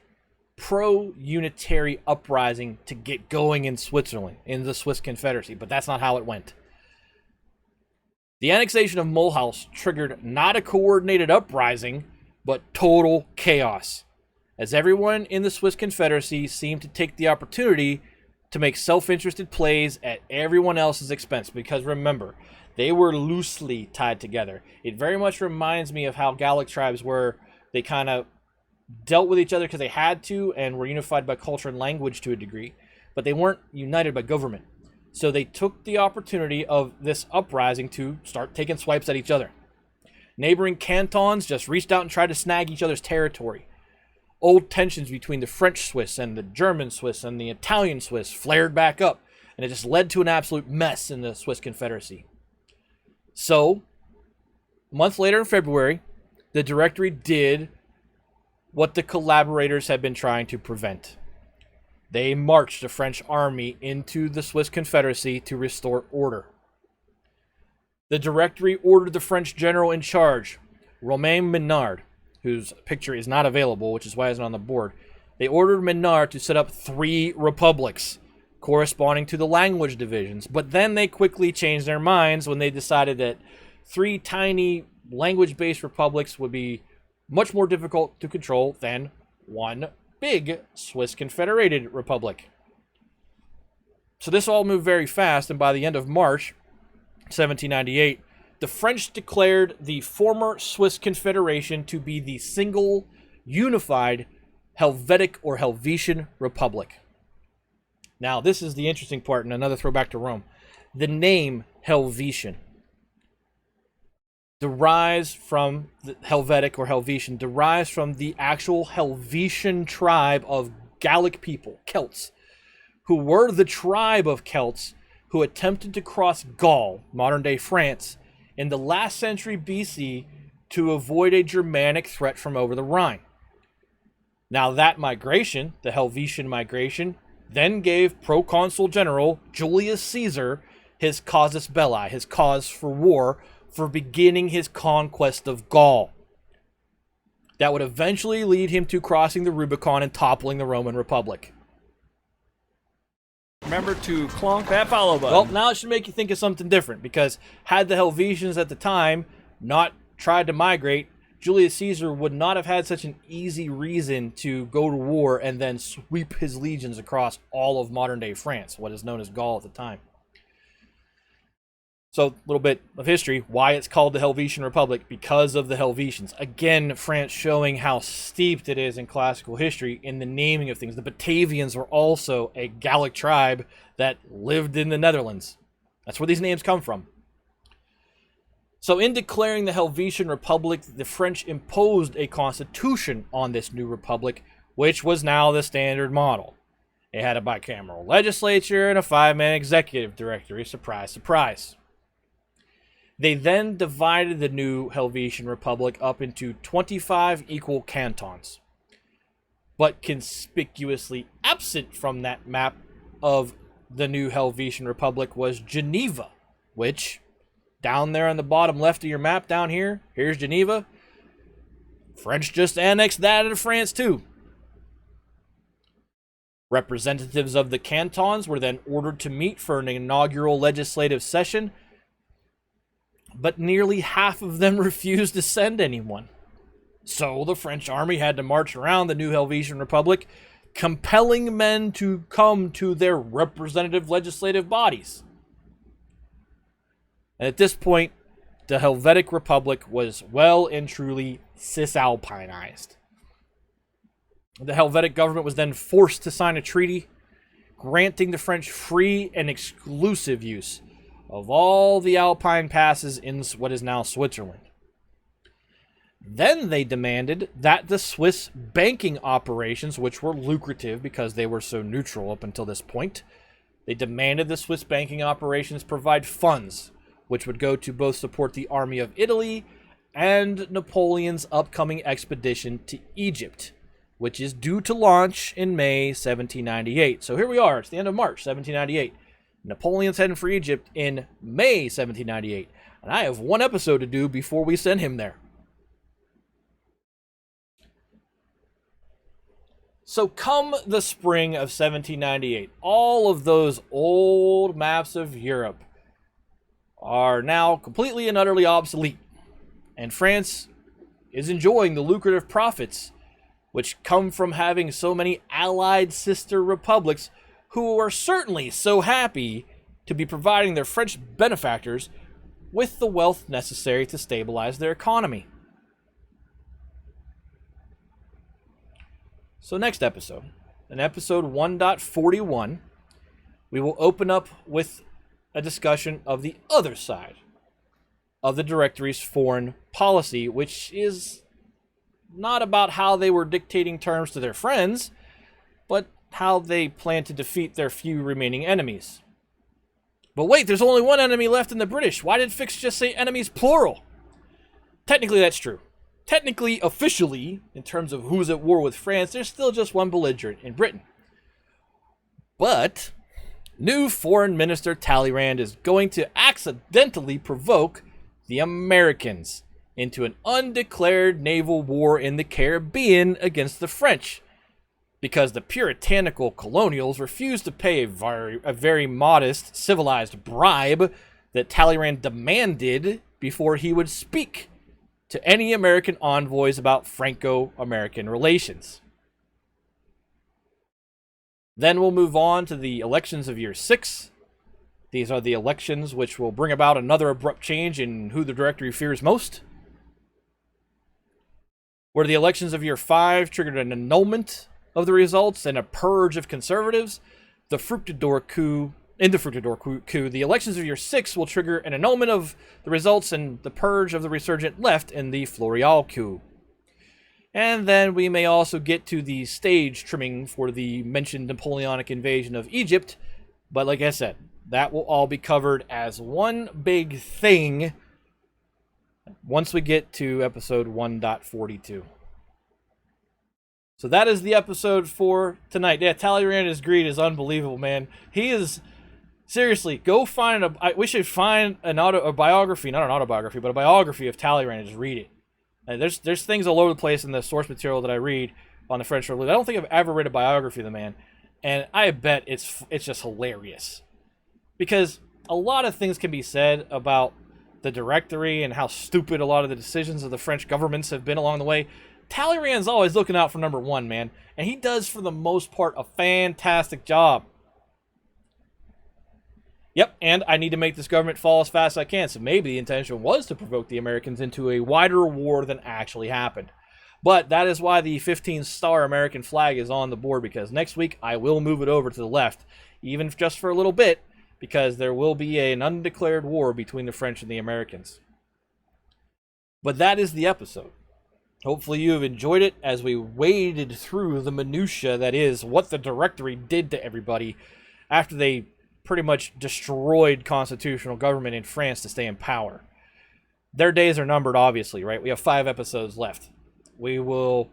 pro-unitary uprising to get going in Switzerland, in the Swiss Confederacy, but that's not how it went. The annexation of Mulhouse triggered not a coordinated uprising, but total chaos, as everyone in the Swiss Confederacy seemed to take the opportunity to make self-interested plays at everyone else's expense, because remember, they were loosely tied together. It very much reminds me of how Gallic tribes were. They kind of dealt with each other because they had to and were unified by culture and language to a degree, but they weren't united by government. So they took the opportunity of this uprising to start taking swipes at each other. Neighboring cantons just reached out and tried to snag each other's territory. Old tensions between the French Swiss and the German Swiss and the Italian Swiss flared back up, and it just led to an absolute mess in the Swiss Confederacy. So, a month later in February, the Directory did what the collaborators had been trying to prevent. They marched the French army into the Swiss Confederacy to restore order. The Directory ordered the French general in charge, Romain Menard, whose picture is not available, which is why it's not on the board. They ordered Menard to set up 3 republics, corresponding to the language divisions, but then they quickly changed their minds when they decided that 3 tiny language-based republics would be much more difficult to control than one big Swiss Confederated Republic. So this all moved very fast, and by the end of March 1798, the French declared the former Swiss Confederation to be the single, unified Helvetic or Helvetian Republic. Now, this is the interesting part, and another throwback to Rome. The name Helvetian derives from the Helvetic or Helvetian, derives from the actual Helvetian tribe of Gallic people, Celts, who were the tribe of Celts who attempted to cross Gaul, modern-day France, in the last century BC to avoid a Germanic threat from over the Rhine. Now that migration, the Helvetian migration, then gave Proconsul General Julius Caesar his casus belli, his cause for war, for beginning his conquest of Gaul. That would eventually lead him to crossing the Rubicon and toppling the Roman Republic. Remember to clonk that follow button. Well, now it should make you think of something different, because had the Helvetians at the time not tried to migrate, Julius Caesar would not have had such an easy reason to go to war and then sweep his legions across all of modern-day France, what is known as Gaul at the time. So, a little bit of history, why it's called the Helvetian Republic, because of the Helvetians. Again, France showing how steeped it is in classical history in the naming of things. The Batavians were also a Gallic tribe that lived in the Netherlands. That's where these names come from. So in declaring the Helvetian Republic, the French imposed a constitution on this new republic, which was now the standard model. It had a bicameral legislature and a 5-man executive directory. Surprise, surprise. They then divided the new Helvetian Republic up into 25 equal cantons. But conspicuously absent from that map of the new Helvetian Republic was Geneva, which, down there on the bottom left of your map down here, here's Geneva. French just annexed that into France too. Representatives of the cantons were then ordered to meet for an inaugural legislative session, but nearly half of them refused to send anyone. So the French army had to march around the new Helvetian Republic, compelling men to come to their representative legislative bodies. And at this point, the Helvetic Republic was well and truly cisalpinized. The Helvetic government was then forced to sign a treaty granting the French free and exclusive use of all the Alpine passes in what is now Switzerland. Then they demanded that the Swiss banking operations, which were lucrative because they were so neutral up until this point, they demanded the Swiss banking operations provide funds, which would go to both support the army of Italy and Napoleon's upcoming expedition to Egypt, which is due to launch in May 1798. So here we are, it's the end of March 1798. Napoleon's heading for Egypt in May 1798, and I have one episode to do before we send him there. So come the spring of 1798, all of those old maps of Europe are now completely and utterly obsolete, and France is enjoying the lucrative profits which come from having so many allied sister republics who are certainly so happy to be providing their French benefactors with the wealth necessary to stabilize their economy. So next episode, in episode 1.41, we will open up with a discussion of the other side of the Directory's foreign policy, which is not about how they were dictating terms to their friends, but how they plan to defeat their few remaining enemies. But wait, there's only one enemy left in the British. Why did Fix just say enemies plural? Technically, that's true. Technically, officially, in terms of who's at war with France, there's still just one belligerent in Britain. But new Foreign Minister Talleyrand is going to accidentally provoke the Americans into an undeclared naval war in the Caribbean against the French, because the puritanical colonials refused to pay a very modest, civilized bribe that Talleyrand demanded before he would speak to any American envoys about Franco-American relations. Then we'll move on to the elections of year 6. These are the elections which will bring about another abrupt change in who the directory fears most. Where the elections of year 5 triggered an annulment of the results and a purge of conservatives, the Fructidor coup, the elections of year 6 will trigger an annulment of the results and the purge of the resurgent left in the Floreal coup. And then we may also get to the stage trimming for the mentioned Napoleonic invasion of Egypt, but like I said, that will all be covered as one big thing once we get to episode 1.42. So that is the episode for tonight. Yeah, Talleyrand's greed is unbelievable, man. He is... Seriously, go find we should find a biography, not an autobiography, but a biography of Talleyrand and just read it. And there's things all over the place in the source material that I read on the French Revolution. I don't think I've ever read a biography of the man, and I bet it's just hilarious. Because a lot of things can be said about the Directory and how stupid a lot of the decisions of the French governments have been along the way. Talleyrand's always looking out for number one, man. And he does, for the most part, a fantastic job. Yep, and I need to make this government fall as fast as I can. So maybe the intention was to provoke the Americans into a wider war than actually happened. But that is why the 15-star American flag is on the board, because next week I will move it over to the left, even just for a little bit, because there will be an undeclared war between the French and the Americans. But that is the episode. Hopefully you have enjoyed it as we waded through the minutia that is what the Directory did to everybody after they pretty much destroyed constitutional government in France to stay in power. Their days are numbered, obviously, right? We have 5 episodes left. We will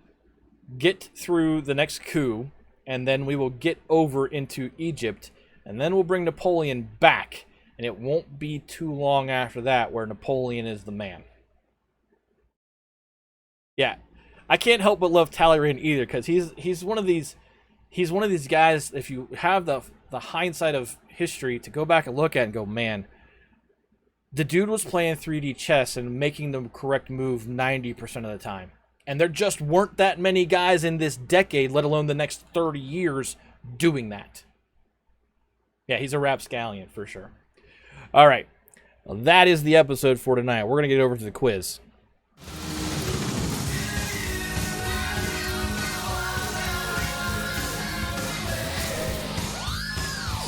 get through the next coup, and then we will get over into Egypt, and then we'll bring Napoleon back, and it won't be too long after that where Napoleon is the man. Yeah, I can't help but love Talleyrand either, because he's one of these guys. If you have the hindsight of history to go back and look at and go, man, the dude was playing 3D chess and making the correct move 90% of the time. And there just weren't that many guys in this decade, let alone the next 30 years, doing that. Yeah, he's a rapscallion for sure. All right, well, that is the episode for tonight. We're going to get over to the quiz.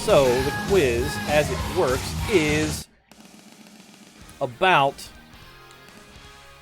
So, the quiz, as it works, is about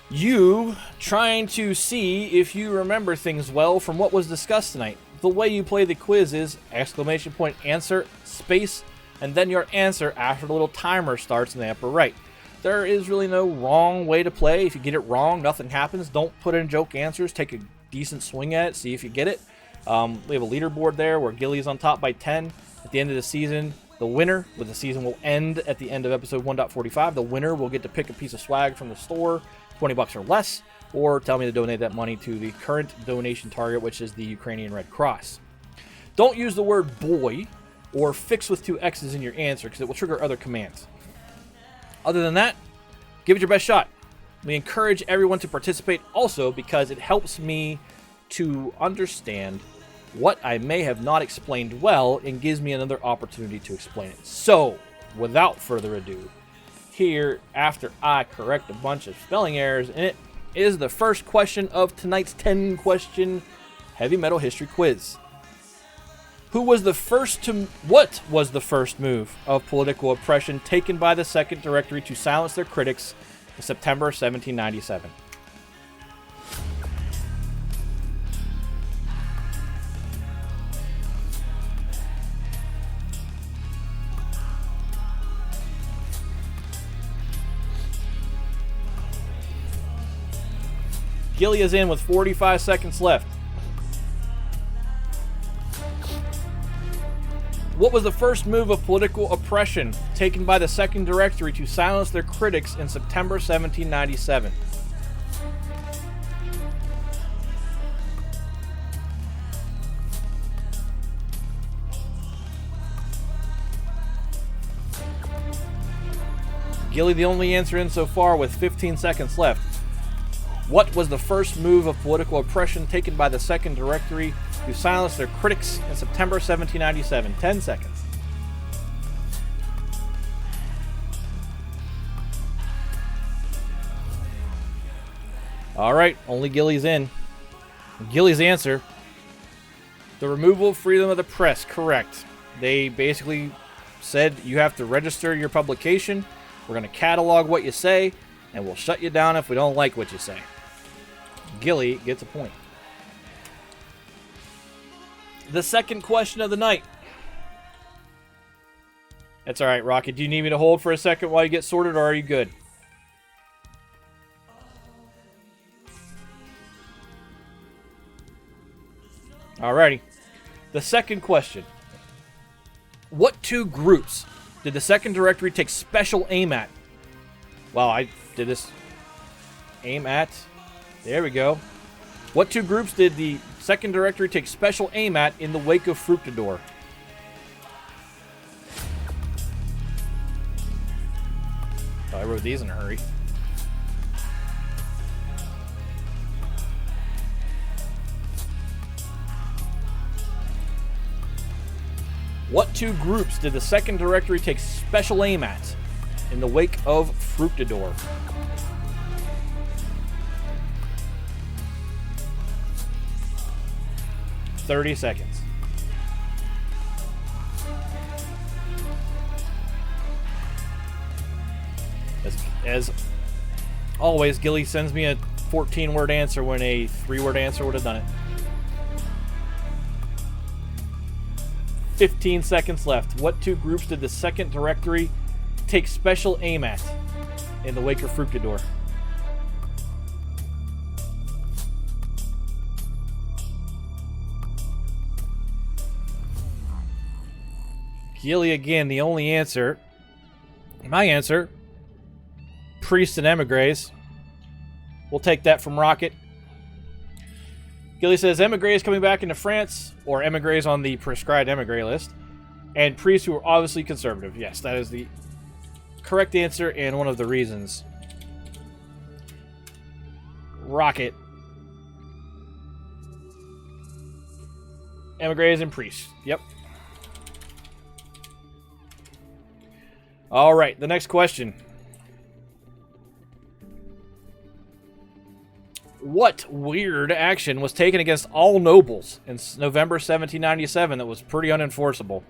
you trying to see if you remember things well from what was discussed tonight. The way you play the quiz is exclamation point answer, space, and then your answer after the little timer starts in the upper right. There is really no wrong way to play. If you get it wrong, nothing happens. Don't put in joke answers. Take a decent swing at it. See if you get it. We have a leaderboard there where Gilly's on top by 10. At the end of the season, the winner, with the season will end at the end of episode 1.45, the winner will get to pick a piece of swag from the store, $20 or less, or tell me to donate that money to the current donation target, which is the Ukrainian Red Cross. Don't use the word boy or fix with 2 X's in your answer, because it will trigger other commands. Other than that, give it your best shot. We encourage everyone to participate also because it helps me to understand what I may have not explained well and gives me another opportunity to explain it. So, without further ado, here, after I correct a bunch of spelling errors in it, is the first question of tonight's 10-question heavy metal history quiz. What was the first move of political oppression taken by the Second Directory to silence their critics in September 1797? Gilly is in with 45 seconds left. What was the first move of political oppression taken by the Second Directory to silence their critics in September 1797? Gilly the only answer in so far with 15 seconds left. What was the first move of political oppression taken by the Second Directory who silenced their critics in September 1797. 10 seconds. All right, only Gilly's in. Gilly's answer: the removal of freedom of the press. Correct. They basically said you have to register your publication. We're going to catalog what you say, and we'll shut you down if we don't like what you say. Gilly gets a point. The second question of the night. That's all right, Rocket. Do you need me to hold for a second while you get sorted, or are you good? Alrighty. The second question. What two groups did the second directory take special aim at? Wow, I did this. Aim at. There we go. What two groups did the second directory take special aim at in the wake of Fructidor? Oh, I wrote these in a hurry. What two groups did the second directory take special aim at in the wake of Fructidor? $30 seconds. As always, Gilly sends me a 14-word answer when a 3-word answer would have done it. 15 seconds left. What two groups did the second directory take special aim at in the wake of Fructidor? Gilly again, the only answer. My answer, priests and emigres. We'll take that from Rocket. Gilly says emigres coming back into France, or emigres on the prescribed emigre list, and priests who are obviously conservative. Yes, that is the correct answer and one of the reasons. Rocket. Emigres and priests. Yep. All right, the next question. What weird action was taken against all nobles in November 1797 that was pretty unenforceable?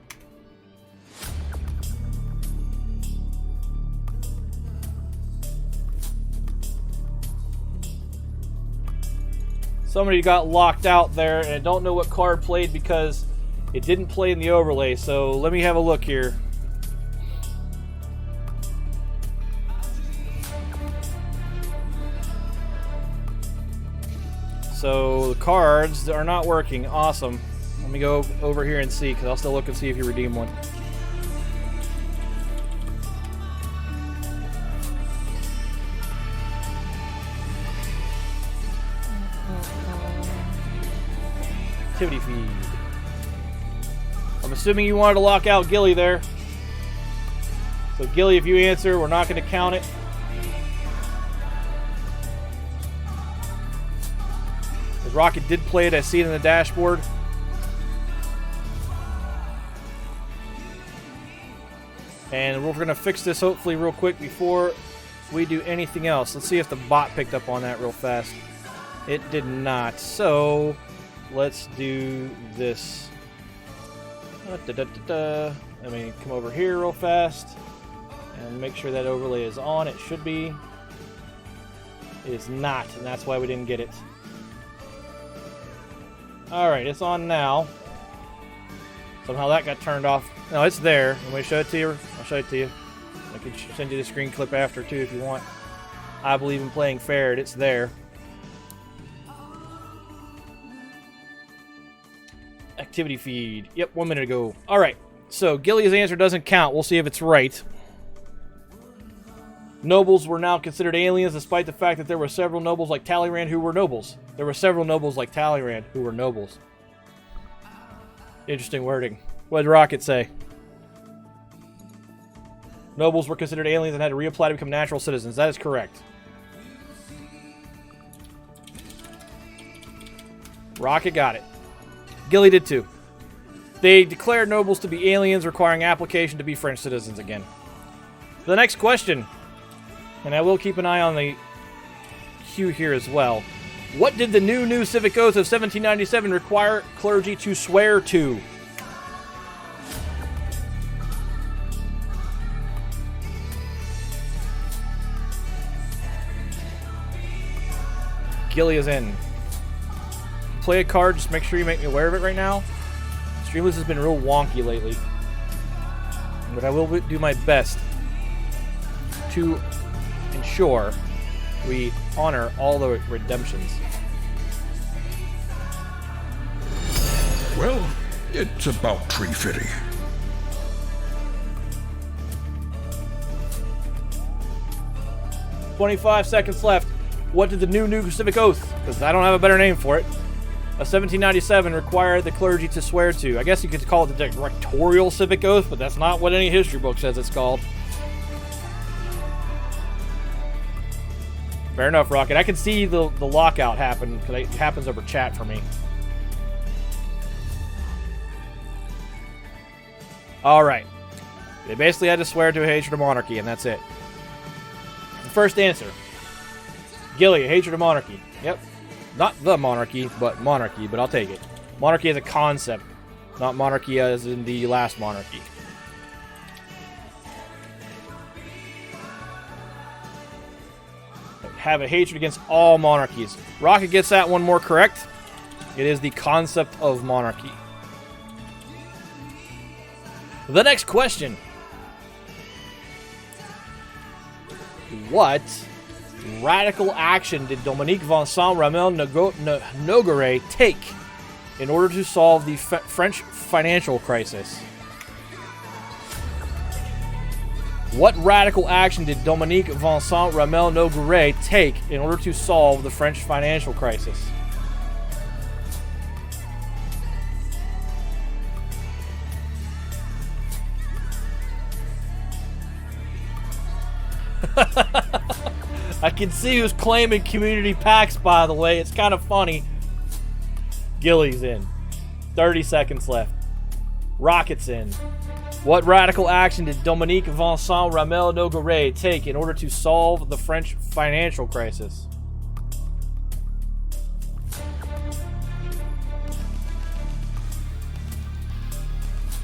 Somebody got locked out there, and I don't know what card played because it didn't play in the overlay, so let me have a look here. So the cards are not working. Awesome. Let me go over here and see, because I'll still look and see if you redeem one. Activity feed. I'm assuming you wanted to lock out Gilly there. So Gilly, if you answer, we're not going to count it. Rocket did play it. I see it in the dashboard. And we're going to fix this hopefully real quick before we do anything else. Let's see if the bot picked up on that real fast. It did not. So let's do this. Let me come over here real fast and make sure that overlay is on. It should be. It is not, and that's why we didn't get it. Alright, it's on now. Somehow that got turned off. No, it's there. Let me show it to you. I'll show it to you. I can send you the screen clip after, too, if you want. I believe in playing fair. It's there. Activity feed. Yep, 1 minute ago. Alright, so Gilly's answer doesn't count. We'll see if it's right. Nobles were now considered aliens, despite the fact that there were several nobles like Talleyrand who were nobles. There were several nobles like Talleyrand who were nobles. Interesting wording. What did Rocket say? Nobles were considered aliens and had to reapply to become natural citizens. That is correct. Rocket got it. Gilly did too. They declared nobles to be aliens, requiring application to be French citizens again. The next question, and I will keep an eye on the queue here as well. What did the new civic oath of 1797 require clergy to swear to? Gilly is in. Play a card, just make sure you make me aware of it right now. Streamless has been real wonky lately. But I will do my best to ensure we honor all the redemptions. Well, it's about tree fitting. "25 seconds left. What did the new civic oath, because I don't have a better name for it, of 1797 require the clergy to swear to?" I guess you could call it the directorial civic oath, but that's not what any history book says it's called. Fair enough, Rocket. I can see the lockout happen, because it happens over chat for me. Alright. They basically had to swear to a hatred of monarchy, and that's it. The first answer. Gilly, hatred of monarchy. Yep. Not the monarchy, but I'll take it. Monarchy as a concept, not monarchy as in the last monarchy. Have a hatred against all monarchies. Rocket gets that one more correct. It is the concept of monarchy. The next question. What radical action did Dominique Vincent Ramel Nogueray take in order to solve the French financial crisis? What radical action did Dominique Vincent Ramel Nogueray take in order to solve the French financial crisis? I can see who's claiming community packs, by the way. It's kind of funny. Gilly's in. 30 seconds left. Rocket's in. What radical action did Dominique Vincent Ramel Nogueray take in order to solve the French financial crisis?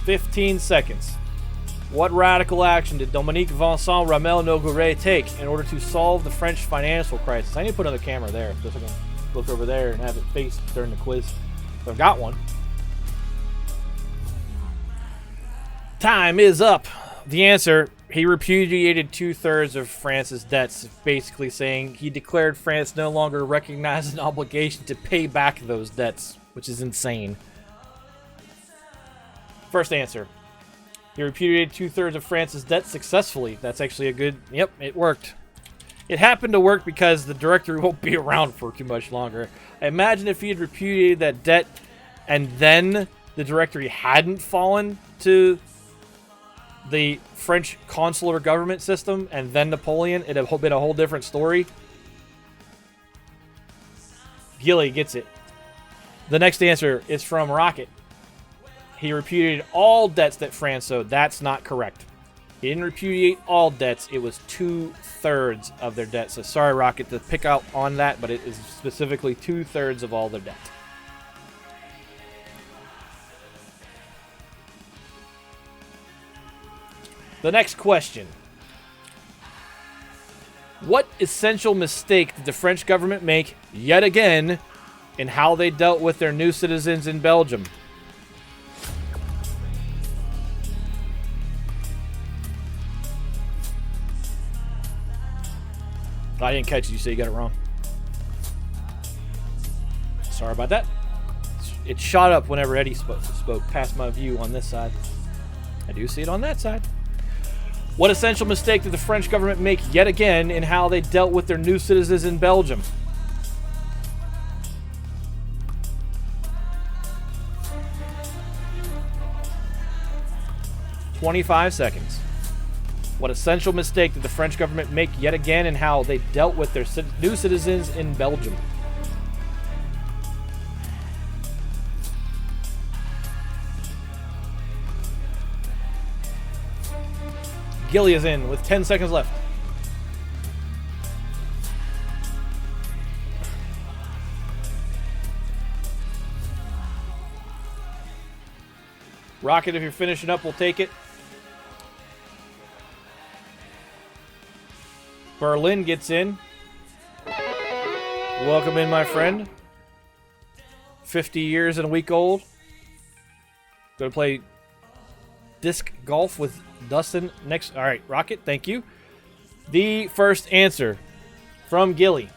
"15 seconds. What radical action did Dominique Vincent Ramel Nogueray take in order to solve the French financial crisis?" I need to put another camera there, just so I can look over there and have it face during the quiz. So I've got one. Time is up. The answer, he repudiated 2/3 of France's debts, basically saying he declared France no longer recognized an obligation to pay back those debts, which is insane. First answer. He repudiated 2/3 of France's debt successfully. That's actually a good... Yep, it worked. It happened to work because the directory won't be around for too much longer. I imagine if he had repudiated that debt and then the directory hadn't fallen to the French consular government system and then Napoleon, it'd have been a whole different story. Gilly gets it. The next answer is from Rocket. He repudiated all debts that France owed. That's not correct. He didn't repudiate all debts. It was 2/3 of their debt. So sorry, Rocket, to pick out on that, but it is specifically 2/3 of all their debt. The next question. What essential mistake did the French government make, yet again, in how they dealt with their new citizens in Belgium? I didn't catch you, so you got it wrong. Sorry about that. It shot up whenever Eddie spoke past my view on this side. I do see it on that side. What essential mistake did the French government make yet again in how they dealt with their new citizens in Belgium? "25 seconds. What essential mistake did the French government make yet again in how they dealt with their new citizens in Belgium?" Gilly is in with 10 seconds left. Rocket, if you're finishing up, we'll take it. Berlin gets in. Welcome in, my friend. 50 years and a week old. Gonna play disc golf with Dustin next. All right, Rocket, thank you. The first answer from Gilly.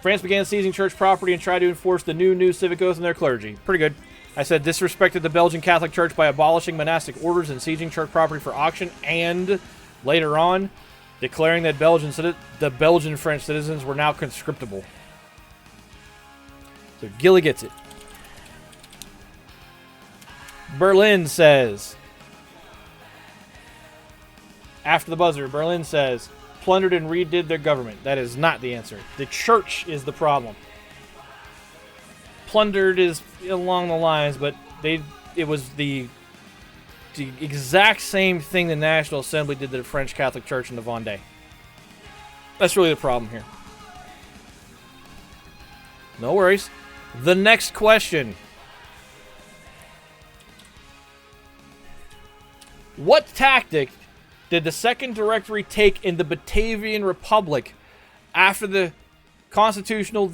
France began seizing church property and tried to enforce the new civic oath in their clergy. Pretty good. I said disrespected the Belgian Catholic Church by abolishing monastic orders and seizing church property for auction, and later on, declaring that the Belgian French citizens were now conscriptable. So Gilly gets it. Berlin says, after the buzzer, Berlin says, plundered and redid their government. That is not the answer. The church is the problem. Plundered is along the lines, but it was the exact same thing the National Assembly did to the French Catholic Church in the Vendée. That's really the problem here. No worries. The next question. What tactic did the Second Directory take in the Batavian Republic after the Constitutional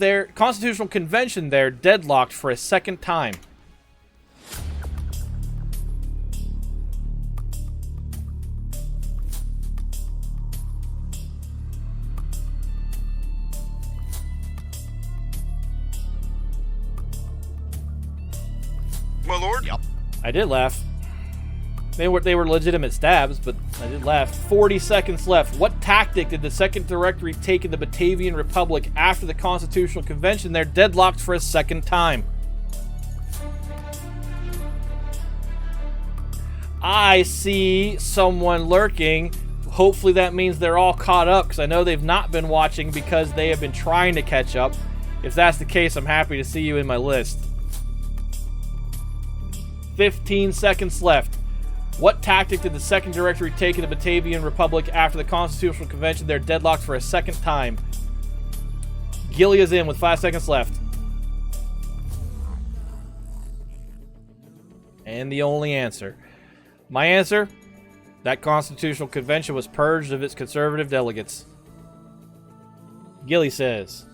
Convention there deadlocked for a second time? My lord? Yep. I did laugh. They were legitimate stabs, but I did laugh. 40 seconds left. What tactic did the Second Directory take in the Batavian Republic after the Constitutional Convention there deadlocked for a second time? I see someone lurking. Hopefully that means they're all caught up, because I know they've not been watching because they have been trying to catch up. If that's the case, I'm happy to see you in my list. 15 seconds left. What tactic did the Second Directory take in the Batavian Republic after the Constitutional Convention there deadlocked for a second time? Gilly is in with 5 seconds left. And the only answer. My answer? That Constitutional Convention was purged of its conservative delegates. Gilly says,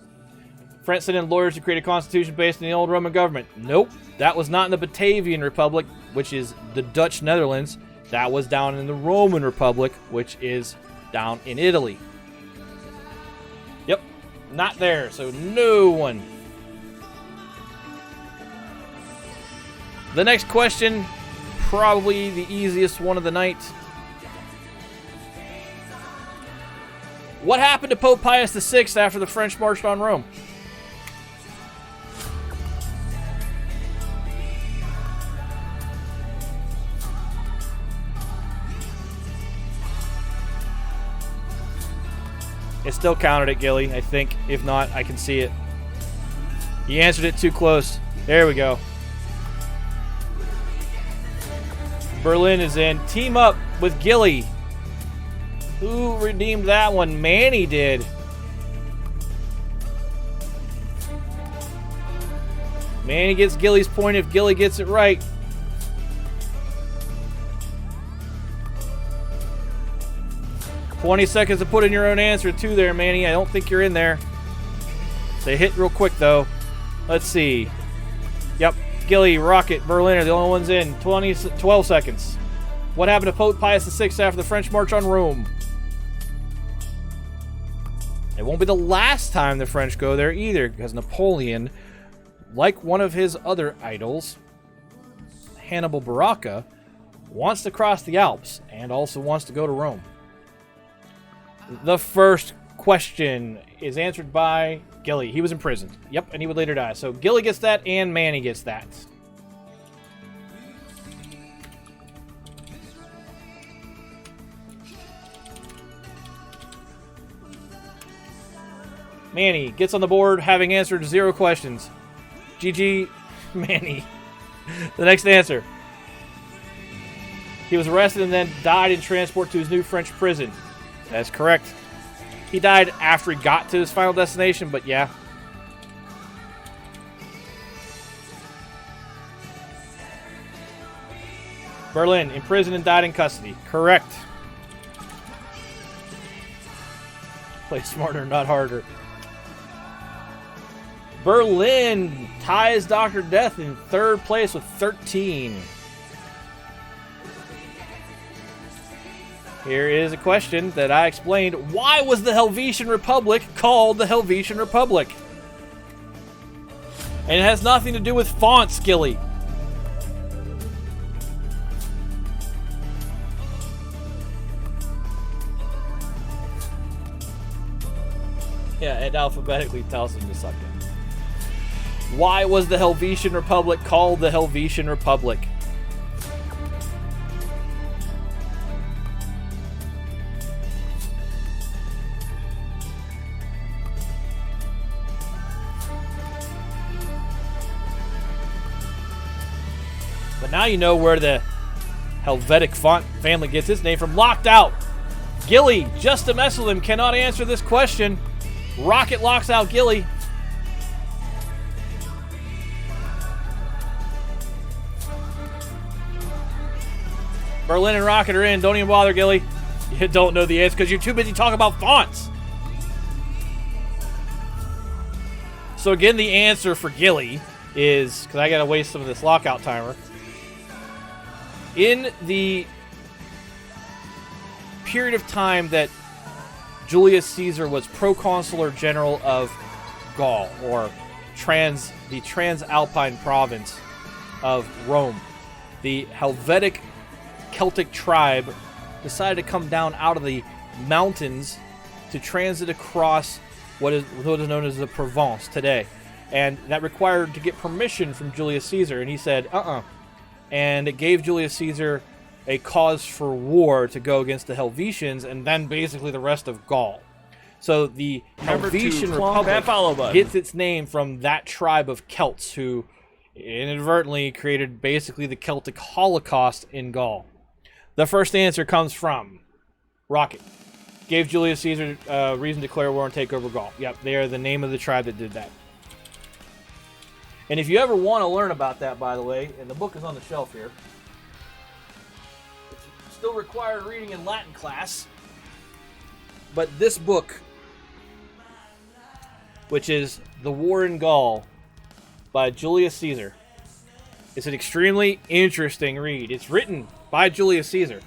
France sent in lawyers to create a constitution based on the old Roman government. Nope. That was not in the Batavian Republic, which is the Dutch Netherlands. That was down in the Roman Republic, which is down in Italy. Yep. Not there, so no one. The next question, probably the easiest one of the night. What happened to Pope Pius VI after the French marched on Rome? It still counted it, Gilly, I think. If not, I can see it. He answered it too close. There we go. Berlin is in. Team up with Gilly. Who redeemed that one? Manny did. Manny gets Gilly's point if Gilly gets it right. $20 seconds to put in your own answer, too, there, Manny. I don't think you're in there. They hit real quick, though. Let's see. Yep. Gilly, Rocket, Berlin are the only ones in. 12 seconds. What happened to Pope Pius VI after the French march on Rome? It won't be the last time the French go there either, because Napoleon, like one of his other idols, Hannibal Barca, wants to cross the Alps and also wants to go to Rome. The first question is answered by Gilly. He was imprisoned. Yep, and he would later die. So Gilly gets that, and Manny gets that. Manny gets on the board, having answered 0 questions. GG, Manny. The next answer. He was arrested and then died in transport to his new French prison. That's correct. He died after he got to his final destination, but yeah. Berlin, imprisoned and died in custody. Correct. Play smarter, not harder. Berlin ties Dr. Death in third place with 13. Here is a question that I explained. Why was the Helvetian Republic called the Helvetian Republic? And it has nothing to do with fonts, Gilly. Yeah, and alphabetically tells him to suck it. Why was the Helvetian Republic called the Helvetian Republic? But now you know where the Helvetic font family gets its name from. Locked out. Gilly, just to mess with him, cannot answer this question. Rocket locks out Gilly. Berlin and Rocket are in. Don't even bother, Gilly. You don't know the answer because you're too busy talking about fonts. So again, the answer for Gilly is, because I got to waste some of this lockout timer. In the period of time that Julius Caesar was proconsular general of Gaul, or the Transalpine province of Rome, the Helvetic Celtic tribe decided to come down out of the mountains to transit across what is known as the Provence today. And that required to get permission from Julius Caesar, and he said, And it gave Julius Caesar a cause for war to go against the Helvetians and then basically the rest of Gaul. So the Helvetian Republic gets its name from that tribe of Celts who inadvertently created basically the Celtic Holocaust in Gaul. The first answer comes from Rocket. Gave Julius Caesar reason to declare war and take over Gaul. Yep, they are the name of the tribe that did that. And if you ever want to learn about that, by the way, and the book is on the shelf here, it's still required reading in Latin class, but this book, which is The War in Gaul by Julius Caesar, is an extremely interesting read. It's written by Julius Caesar.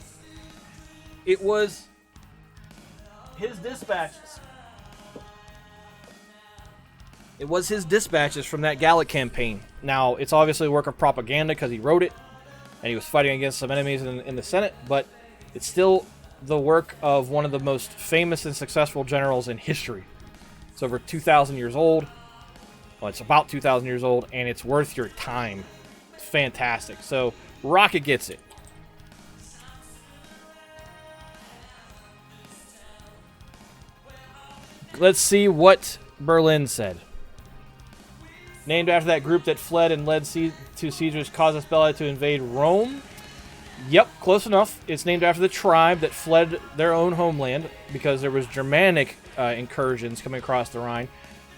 It was his dispatches. It was his dispatches from that Gallic campaign. Now, it's obviously a work of propaganda because he wrote it, and he was fighting against some enemies in the Senate, but it's still the work of one of the most famous and successful generals in history. It's over 2,000 years old. Well, it's about 2,000 years old, and it's worth your time. It's fantastic. So, Rocket gets it. Let's see what Berlin said. Named after that group that fled and led to Caesar's casus belli to invade Rome. Yep, close enough. It's named after the tribe that fled their own homeland because there was Germanic incursions coming across the Rhine.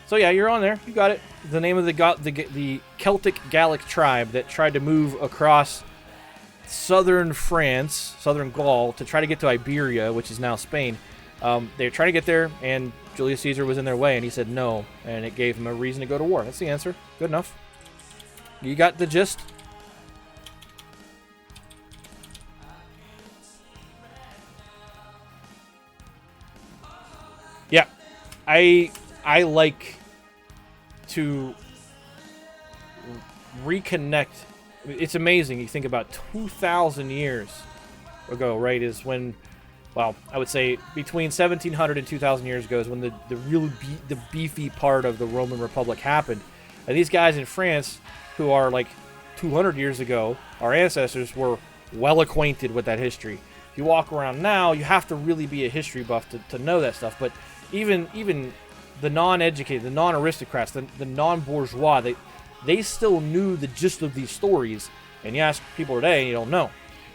So yeah, you're on there. You got it. The name of the Celtic Gallic tribe that tried to move across southern France, southern Gaul, to try to get to Iberia, which is now Spain. They were trying to get there, and Julius Caesar was in their way, and he said no, and it gave him a reason to go to war. That's the answer. Good enough. You got the gist? Yeah. I like to reconnect. It's amazing. You think about 2,000 years ago, right, is when... Well, I would say between 1,700 and 2,000 years ago is when the real the beefy part of the Roman Republic happened. And these guys in France, who are like 200 years ago, our ancestors were well acquainted with that history. If you walk around now, you have to really be a history buff to know that stuff. But even the non-educated, the non-aristocrats, the non-bourgeois, they still knew the gist of these stories. And you ask people today, and you don't know.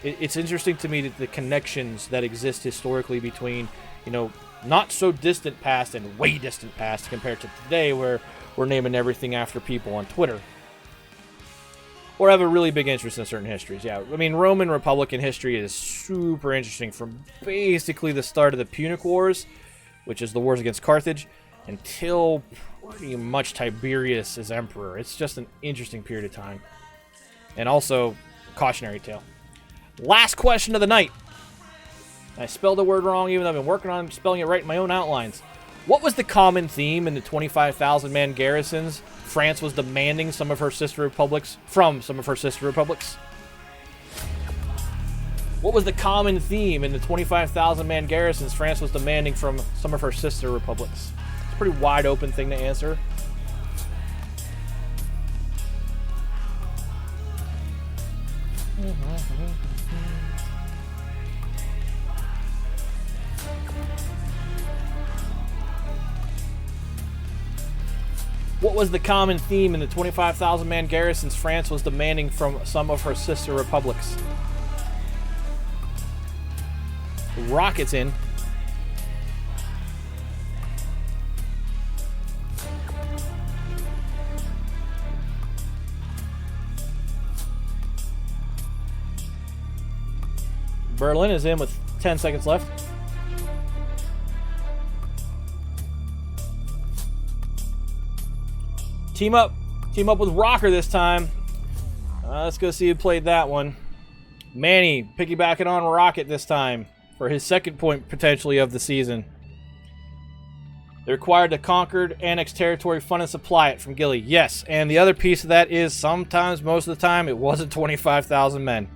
it's interesting to me that the connections that exist historically between, not so distant past and way distant past compared to today, where we're naming everything after people on Twitter. Or have a really big interest in certain histories. Yeah, I mean, Roman Republican history is super interesting from basically the start of the Punic Wars, which is the wars against Carthage, until pretty much Tiberius as emperor. It's just an interesting period of time. And also, cautionary tale. Last question of the night. I spelled the word wrong, even though I've been working on spelling it right in my own outlines. What was the common theme in the 25,000-man garrisons France was demanding from some of her sister republics? What was the common theme in the 25,000-man garrisons France was demanding from some of her sister republics? It's a pretty wide open thing to answer. What was the common theme in the 25,000-man garrisons France was demanding from some of her sister republics? Rockets in. Berlin is in with 10 seconds left. Team up with Rocker this time. Let's go see who played that one. Manny piggybacking on Rocket this time for his second point potentially of the season. They're required to conquer annexed territory, fund and supply it from Gilly. Yes, and the other piece of that is sometimes, most of the time, it wasn't 25,000 men.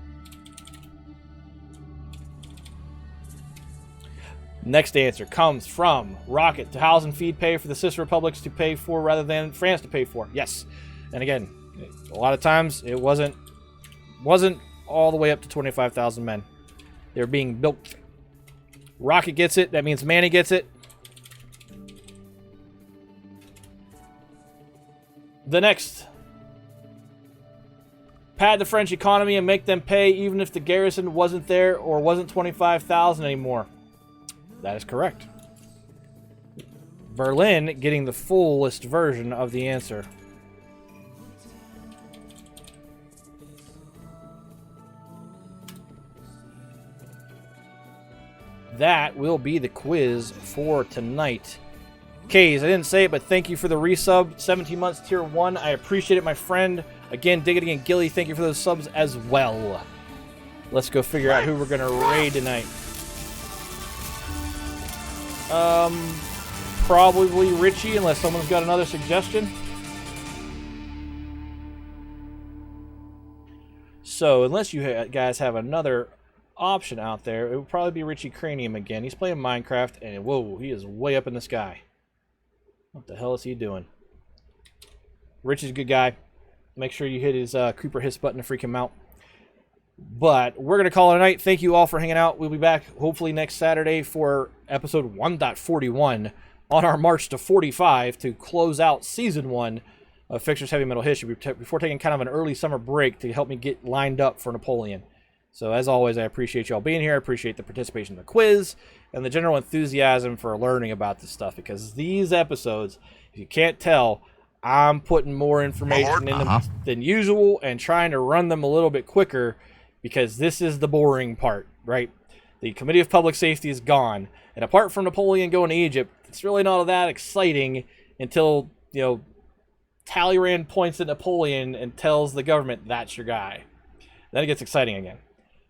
Next answer comes from Rocket. To house and feed pay for the sister republics to pay for rather than France to pay for. Yes. And again, a lot of times it wasn't all the way up to 25,000 men. They were being built. Rocket gets it. That means Manny gets it. The next. Pad the French economy and make them pay even if the garrison wasn't there or wasn't 25,000 anymore. That is correct. Berlin getting the fullest version of the answer. That will be the quiz for tonight. Kays, I didn't say it, but thank you for the resub. 17 months, tier 1. I appreciate it, my friend. Again, Diggity and Gilly, thank you for those subs as well. Let's go figure out who we're going to raid tonight. Probably Richie, unless someone's got another suggestion. So, unless you guys have another option out there, it would probably be Richie Cranium again. He's playing Minecraft, and whoa, he is way up in the sky. What the hell is he doing? Richie's a good guy. Make sure you hit his Creeper Hiss button to freak him out. But we're going to call it a night. Thank you all for hanging out. We'll be back hopefully next Saturday for episode 1.41 on our march to 45 to close out season 1 of Fixer's Heavy Metal History before taking kind of an early summer break to help me get lined up for Napoleon. So as always, I appreciate y'all being here. I appreciate the participation in the quiz and the general enthusiasm for learning about this stuff, because these episodes, if you can't tell, I'm putting more information in them than usual and trying to run them a little bit quicker, because this is the boring part, right? The Committee of Public Safety is gone. And apart from Napoleon going to Egypt, it's really not all that exciting until, Talleyrand points at Napoleon and tells the government, that's your guy. Then it gets exciting again.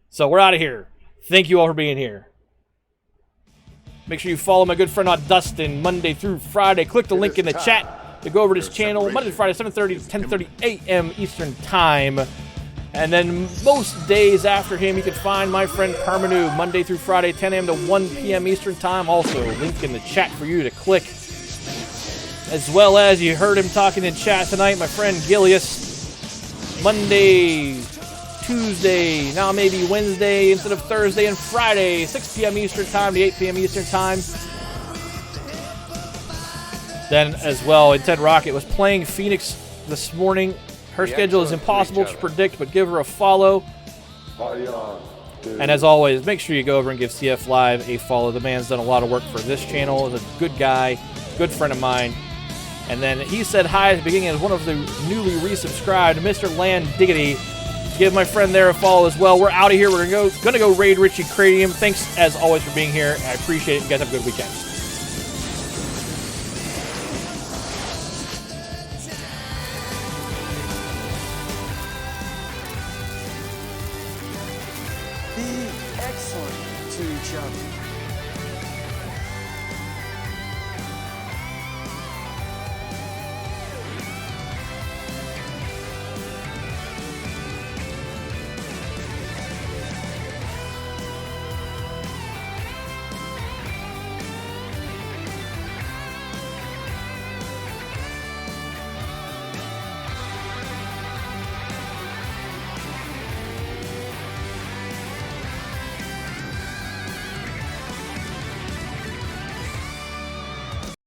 So we're out of here. Thank you all for being here. Make sure you follow my good friend Dustin Monday through Friday. Click the link in the chat to go over to his channel Monday through Friday, 7:30 to 10:30 a.m. Eastern Time. And then most days after him, you can find my friend Carmanu Monday through Friday, 10 a.m. to 1 p.m. Eastern Time. Also, link in the chat for you to click. As well as you heard him talking in chat tonight, my friend Gilius. Monday, Tuesday, now maybe Wednesday instead of Thursday and Friday, 6 p.m. Eastern Time to 8 p.m. Eastern Time. Then as well, Intent Rocket was playing Phoenix this morning. Her schedule is impossible to predict, but give her a follow. And as always, make sure you go over and give CF Live a follow. The man's done a lot of work for this channel. He's a good guy, good friend of mine. And then he said hi at the beginning as one of the newly resubscribed, Mr. Land Diggity. Give my friend there a follow as well. We're out of here. We're gonna go raid Richie Cranium. Thanks as always for being here. I appreciate it. You guys have a good weekend. Be excellent to each other.